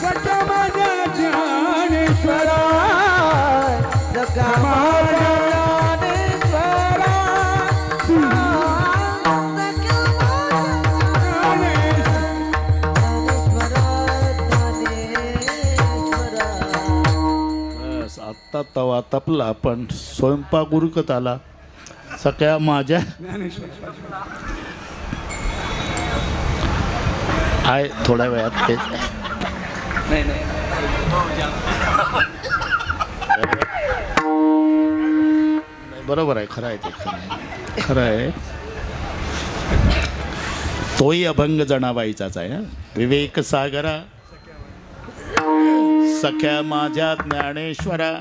सख्या माझ्या ज्ञानेश्वरा सखा माझा ज्ञानेश्वरा बस आत्ता तवा तपला, पण स्वयंपाक उरकत आला. सगळ्या माझ्या आहे थोड्या वेळात ते बरोबर आहे. खरं आहे ते, खरं आहे. तोही अभंग जनाबाईचाच आहे. विवेक सागरा सख्या माझ्या ज्ञानेश्वरा.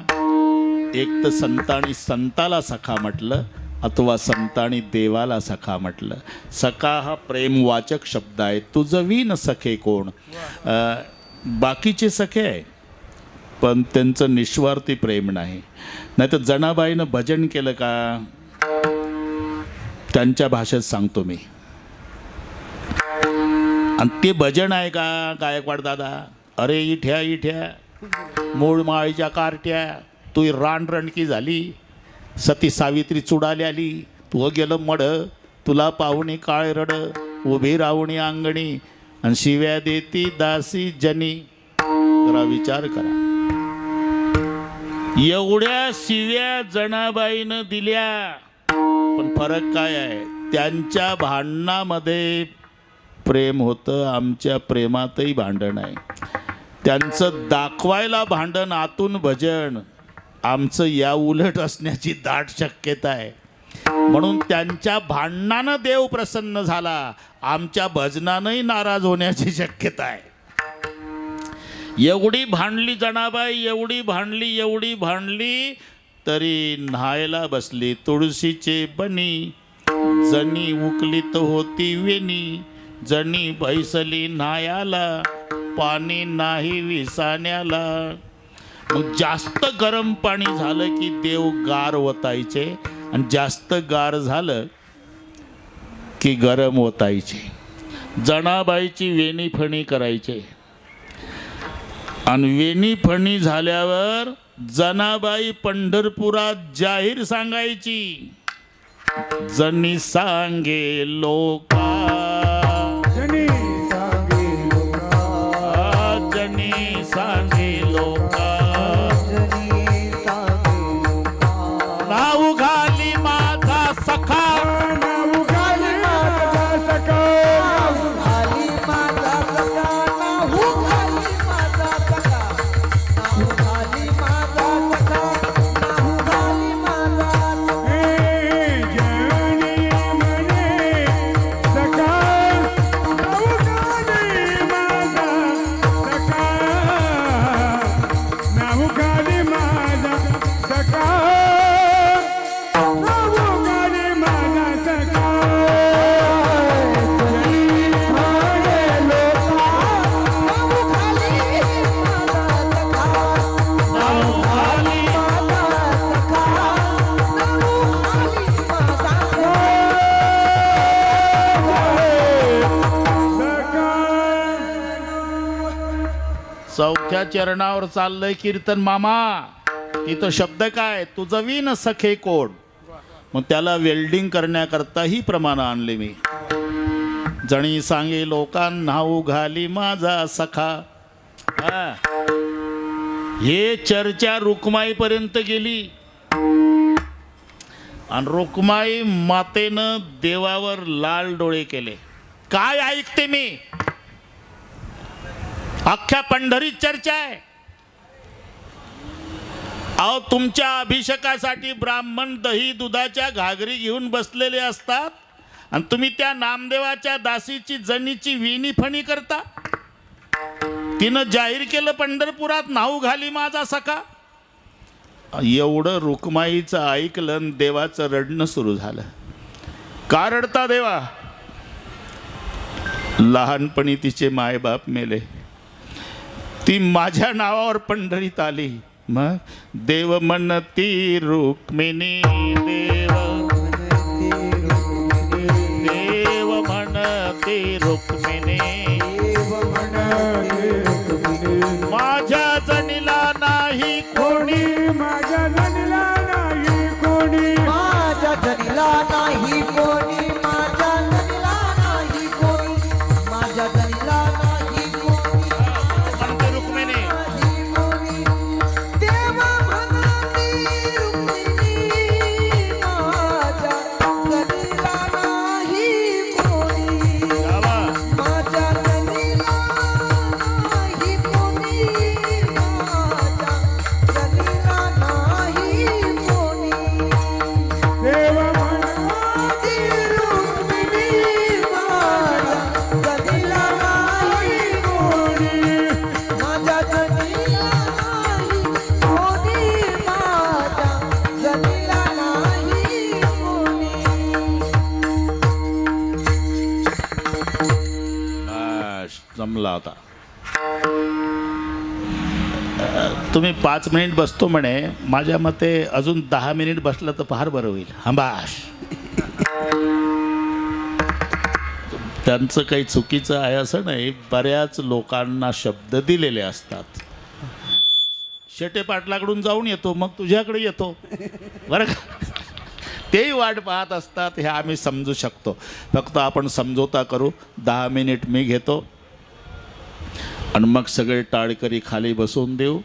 एक तर संतांनी संताला सखा म्हटलं अथवा संतांनी देवाला सखा म्हटलं. सखा हा प्रेमवाचक शब्द आहे. तुझं विण सखे कोण. बाकीचे सखे आहे पण त्यांचं निस्वार्थी प्रेम नाही. नाही तर जनाबाईनं भजन केलं का, त्यांच्या भाषेत सांगतो मी. आणि ते भजन आहे का गायकवाड दादा. अरे इठ्या इठ्या मूळ माळीच्या कार्ट्या, तू रानरणकी झाली. सती सावित्री चुडाली आली, तू गेलं मड. तुला पाहुणी काळ रड, उभी राहुणी अंगणी, आणि शिव्या देती दासी जनी. जरा विचार करा. एवढ्या शिव्या जनाबाईनं दिल्या, पण फरक काय आहे. त्यांच्या भांडणामध्ये प्रेम होतं, आमच्या प्रेमातही भांडण आहे. त्यांचं दाखवायला भांडण, आतून भजन. आमचं या उलट असण्याची दाट शक्यता आहे. म्हणून त्यांच्या भांडणानं देव प्रसन्न झाला, आमच्या भजनानंही नाराज होण्याची शक्यता आहे. एवढी भांडली जनाबाई, एवढी भांडली तरी न्हायला बसली तुळशीचे बनी. जणी उकलीत होती वेणी, जणी बैसली न्हायाला, पाणी नाही विसाण्याला. मग जास्त गरम पाणी झालं की देव गार ओतायचे, आणि जास्त गार झालं की गरम ओतायचे. जनाबाईची वेणी फणी करायचे, आणि वेणी फणी झाल्यावर जनाबाई पंढरपुरात जाहीर सांगायची. जनी सांगे लोका, जनी सांगे लोका, जनी सांगे लोका, नाव घाली माझा सखा, नाव घाली माझा सखा, सखा चौथ्या चरणावर चाललंय कीर्तन मामा. तिथं शब्द काय, तुझं विन सखे कोण. मग त्याला वेल्डिंग करण्याकरता ही प्रमाणं आणले मी. जणी सांगे लोकांना उघाली माझा सखा. हा. हे चर्चा रुक्माईपर्यंत गेली आणि रुक्माई मातेनं देवावर लाल डोळे केले. काय ऐकते मी, अख्ख्या पंढरीत चर्चा आहे. अहो, तुमच्या अभिषेकासाठी ब्राह्मण दही दुधाच्या घागरी घेऊन बसलेले असतात आणि तुम्ही त्या नामदेवाच्या दासीची जनीची विणी फणी करता. तिनं जाहीर केलं पंढरपुरात नाऊ घाली माझा सखा. एवढं रुक्माईचं ऐकलं आणि देवाचं रडणं सुरू झालं. का रडता देवा. लहानपणी तिचे मायबाप मेले, ती माझ्या नावावर पंढरीत आली. मग देव म्हणती रुक्मिणी, देव म्हणती रुक्मिणी, माझ्या जनीला नाही कोणी, माझ्या जनीला नाही कोणी, माझ्या जनीला नाही कोणी, माझ्या जनीला नाही कोणी, माझ्या जनीला नाही कोणी, म्हणते रुक्मिणी. देव म्हणती रुक्मिणी, माझ्या जनीला नाही कोणी, गावा. माझ्या जनीला नाही कोणी, माझ्या जनीला नाही कोणी. देव म्हणती बस, जमला होता. तुम्ही 5 मिनिट बसतो म्हणे, माझ्या मते अजून 10 मिनिट बसलं तर फार बरं होईल. हंबाश. त्यांचं काही चुकीचं आहे असं नाही. बऱ्याच लोकांना शब्द दिलेले असतात. शेटे पाटलाकडून जाऊन येतो, मग तुझ्याकडे येतो, बरं का. तेही वाट पाहत असतात, हे आम्ही समजू शकतो. फक्त आपण समजोता करू. 10 मिनिट मी घेतो आणि मग सगळे टाळकरी खाली बसवून देऊ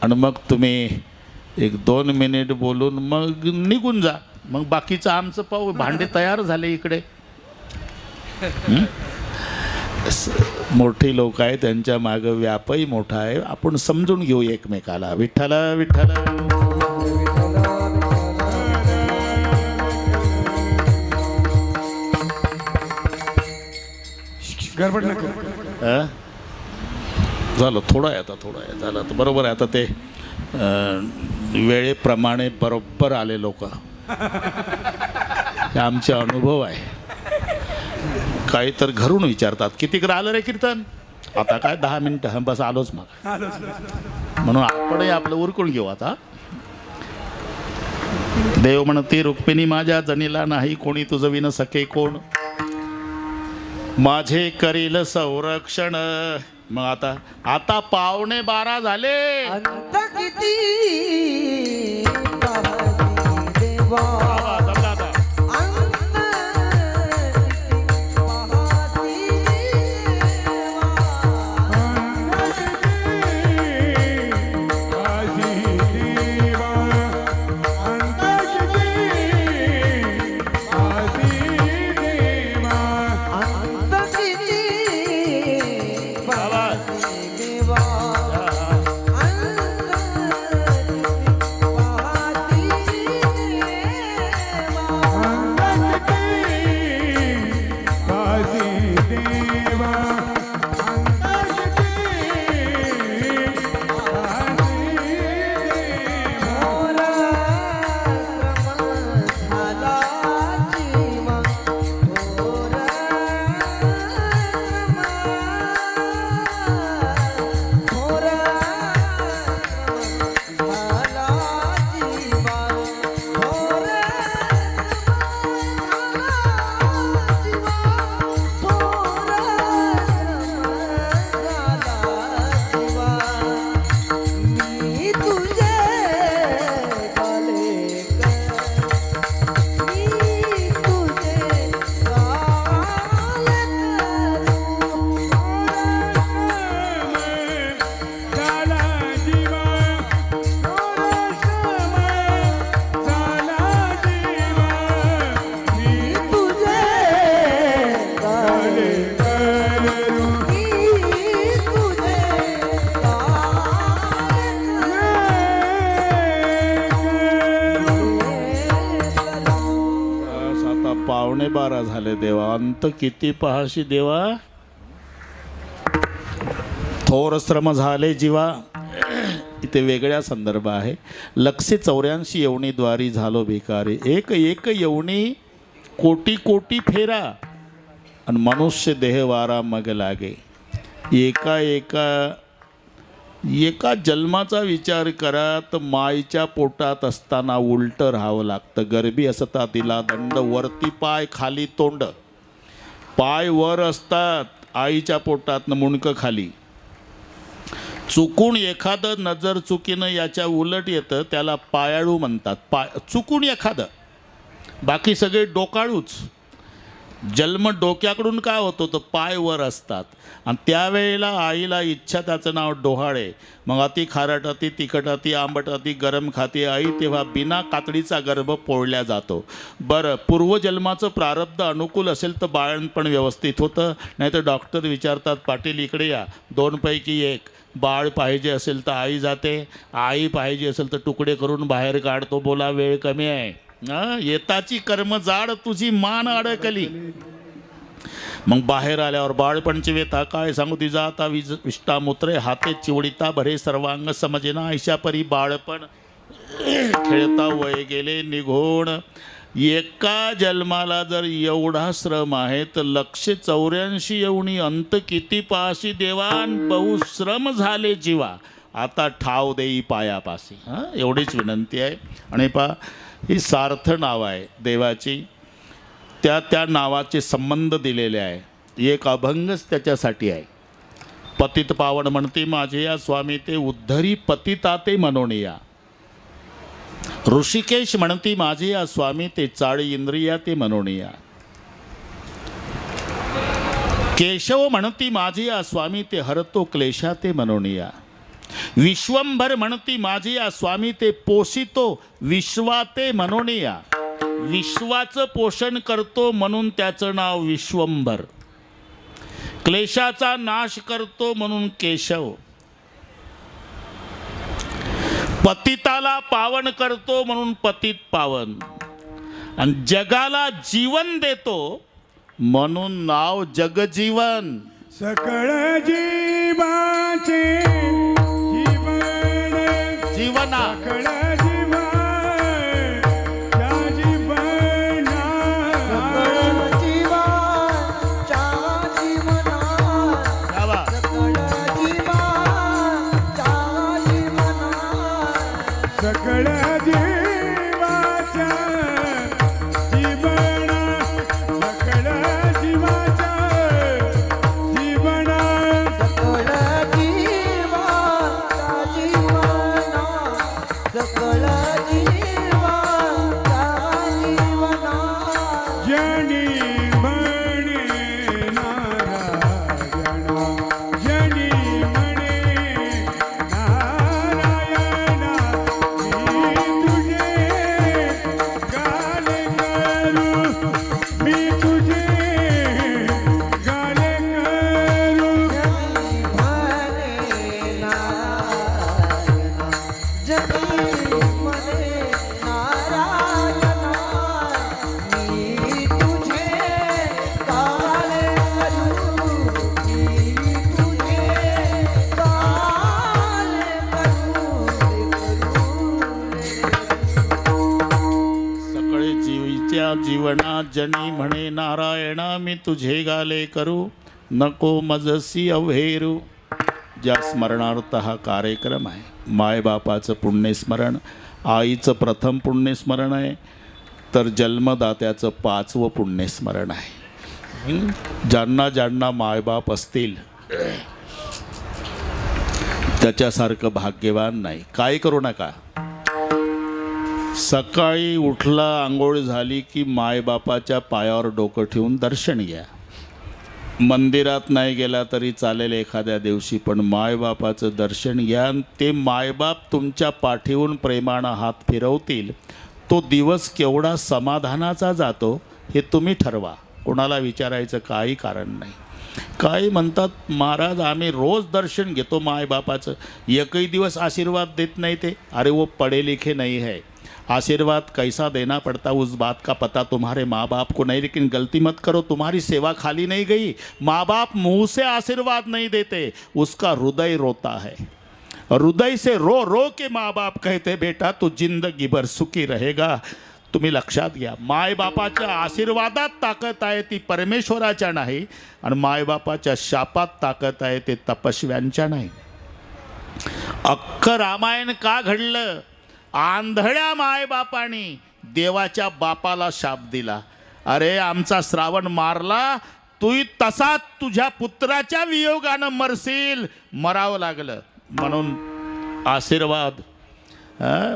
आणि मग तुम्ही 1-2 मिनिट बोलून मग निघून जा. मग बाकीचं आमचं पाहू. भांडे तयार झाले इकडे. मोठी लोक आहे, त्यांच्या मागं व्यापही मोठा आहे. आपण समजून घेऊ एकमेकाला. विठ्ठल विठ्ठल. गडबड नको. झालं, थोडं आहे आता, थोडं आहे, झालं तर बरोबर आहे. आता ते वेळेप्रमाणे बरोबर आले लोक. हे आमचे अनुभव आहे. काही तर घरून विचारतात, किती आलं रे कीर्तन. आता काय 10 मिनिटं. हं, बस आलोच. मग म्हणून आपणही आपलं उरकून घेऊ आता. देव म्हणते रुक्मिणी, माझ्या जनीला नाही कोणी, तुझं विन सखे कोण, माझे करील संरक्षण. मग आता 12:15 झाले. अंत किती पाहसी देवा, जमलं आता. अंत किती पाहसी देवा, अंत किती पाहसी देवा, अंत किती 12:15 झाले देवा, अंत किती पहाशी देवा. थोर श्रम झाले जीवा. इथे वेगळ्या संदर्भ आहे. लक्षे 84 येवणी द्वारी झालो भिकारी. एक एक येवणी कोटी कोटी फेरा आणि मनुष्य देह वारा मग लागे. एका जन्माचा विचार करा तर माईच्या पोटात असताना उलटं राहावं लागतं. गर्भी असता तिला दंड, वरती पाय खाली तोंड. पाय वर असतात आईच्या पोटातनं, मुंडकं खाली. चुकून एखादं नजर चुकीनं याच्या उलट येतं त्याला पायाळू म्हणतात. चुकून एखादं, बाकी सगळे डोकाळूच. जन्म डोक्याकडून काय होतो तर पाय वर असतात. आणि त्यावेळेला आईला इच्छा, त्याचं नाव डोहाळे. मग अति खारट, अति तिखट, अति आंबट, अति गरम खाते आई, तेव्हा बिना कातडीचा गर्भ पोळल्या जातो. बरं, पूर्वजन्माचं प्रारब्ध अनुकूल असेल तर बाळणपण व्यवस्थित होतं. नाही तर डॉक्टर विचारतात, पाटील इकडे या, 2 पैकी 1. बाळ पाहिजे असेल तर आई जाते, आई पाहिजे असेल तर तुकडे करून बाहेर काढतो. बोला वेळ कमी आहे. येताची कर्म जाड, तुझी मान अडकली. मग बाहेर आल्यावर बाळपणची व्यथा काय सांगू. तिचा आता विष्टा मूत्रे हाते चिवडिता भरे सर्वांग समजेना. ऐशा परी बाळपण खेळता वय गेले निघून. एका जन्माला जर एवढा श्रम आहे तर 184 येवणी अंत किती पाशी देवान. बहुश्रम झाले जीवा, आता ठाव देई पायापासी. एवढीच विनंती आहे. आणि ही सार्थ नाव आहे देवाची. त्या नावाचे संबंध दिलेले आहे. एक अभंगच त्याच्यासाठी आहे. पतित पावन म्हणती माझे या स्वामी ते, उद्धरी पतिता ते मनोनिया. ऋषिकेश म्हणती माझे या स्वामी ते, चाळी इंद्रिया ते मनोनिया. केशव म्हणती माझे या स्वामी ते, हरतो क्लेशा ते मनोनिया. विश्वंभर म्हणती माझे या स्वामी ते, पोषितो विश्वा ते मनोनिया. विश्वाचं पोषण करतो म्हणून त्याचं नाव विश्वंभर. क्लेशाचा नाश करतो म्हणून केशव. पतिताला पावन करतो म्हणून पतित पावन. आणि जगाला जीवन देतो म्हणून नाव जगजीवन. सकळ जीवाचे जीवन जीवना सकळ जीवा त्या जीवना गावा. सकळ जीवाच्या जीवना सकळ जीवाच्या जीवना जनी म्हणे नारायण जनी म्हणे नारायण मी तुझे गाणे करू सगळे जीवीच्या जीवना जनी म्हणे नारायणा मी तुझे गाले करू नको मजसी अव्हेरू. ज्या स्मरणार्थ हा कार्यक्रम आहे. मायबापाचं पुण्यस्मरण, आईचं प्रथम पुण्यस्मरण आहे, तर जन्मदात्याचं 5वं पुण्यस्मरण आहे. ज्यांना ज्यांना मायबाप असतील त्याच्यासारखं भाग्यवान नाही. काय करू नका. सकाळी उठला, आंघोळ झाली की मायबापाच्या पायावर डोकं ठेवून दर्शन घ्या. मंदिरात नाही गेला तरी चालेल एखाद्या दिवशी, पण मायबापाचं दर्शन घ्या. ते मायबाप तुमच्या पाठीवरून प्रेमानं हात फिरवतील. तो दिवस केवढा समाधानाचा जातो हे तुम्ही ठरवा. कोणाला विचारायचं काही कारण नाही. काही म्हणतात महाराज आम्ही रोज दर्शन घेतो मायबापाचं, एकही दिवस आशीर्वाद देत नाही ते. अरे वो पढे लिखे नाही है. आशीर्वाद कैसा देना पड़ता उस बात का पता तुम्हारे माँ बाप को नहीं, लेकिन गलती मत करो, तुम्हारी सेवा खाली नहीं गई। माँ बाप मुंह से आशीर्वाद नहीं देते, उसका हृदय रोता है। हृदय से रो रो के माँ बाप कहते बेटा तू जिंदगी भर सुखी रहेगा। तुम्ही लक्षात घ्या, मायबापाच्या आशीर्वादात ताकद आहे ती परमेश्वराच्या नाही, आणि मायबापाच्या शापात ताकद आहे ते तपस्व्यांच्या नाही। अख्खं रामायण का घडलं? आंधळ्या मायबापाने देवाच्या बापाला शाप दिला, अरे आमचा श्रावण मारला, तूही तसाच तुझ्या पुत्राच्या वियोगानं मरशील, मरावं लागलं। म्हणून आशीर्वाद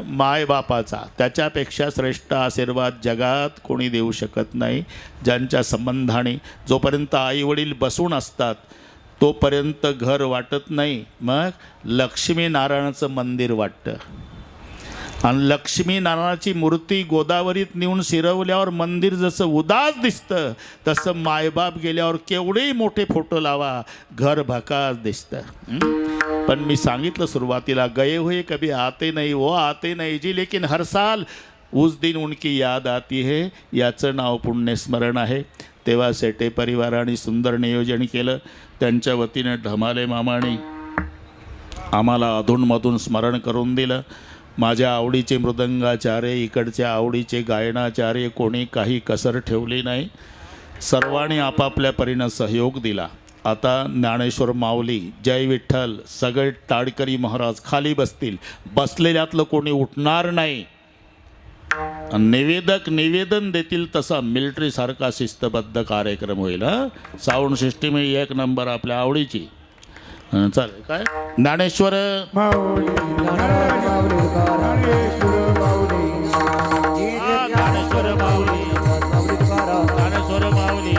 मायबापाचा त्याच्यापेक्षा श्रेष्ठ आशीर्वाद जगात कोणी देऊ शकत नाही। ज्यांच्या संबंधाने जोपर्यंत आईवडील बसून असतात तोपर्यंत घर वाटत नाही, मग लक्ष्मीनारायणाचं मंदिर वाटतं। आणि लक्ष्मीनारायणाची मूर्ती गोदावरीत नेऊन शिरवल्यावर मंदिर जसं उदास दिसतं, तसं मायबाप गेल्यावर केवढेही मोठे फोटो लावा घर भकास दिसतं। पण मी सांगितलं सुरुवातीला, गए हुए कभी आते नहीं, वो आते नहीं जी, लेकिन हर साल उस दिन उनकी याद आती है, याचं नाव पुण्यस्मरण आहे। तेव्हा सेटे परिवाराने सुंदर नियोजन केलं, त्यांच्या वतीने ढमाले मामाने आम्हाला अधूनमधून स्मरण करून दिलं। माझ्या आवडीचे मृदंगाचार्य, इकडच्या आवडीचे गायनाचार्य, कोणी काही कसर ठेवली नाही, सर्वांनी आपापल्या परीनं सहयोग दिला। आता ज्ञानेश्वर माऊली, जय विठ्ठल, सगळे टाळकरी महाराज खाली बसतील, बसलेल्यातलं कोणी उठणार नाही। निवेदक निवेदन देतील तसा मिलिटरी सारखा शिस्तबद्ध कार्यक्रम होईल। साऊंड सिस्टीम एक नंबर आपल्या आवडीची। चालेल काय? ज्ञानेश्वर माऊली ज्ञानेश्वर माऊली, ज्ञानेश्वर माऊली,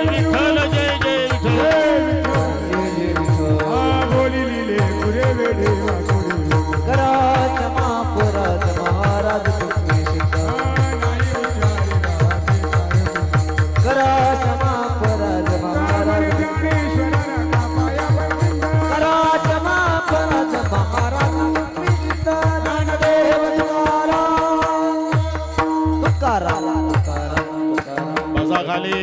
विठ्ठल जय जय विठ्ठल। बोली लिले पुरे वेडे वाकुडे कराच महापुराच महाराज तुम्ही शिका, कराच महापुराच महाराज, कराच महापुराच महाराज तुम्ही शिका, ज्ञानदेव तुकाराम तुकाराम तुकाराम तुकाराम। बसा खाली।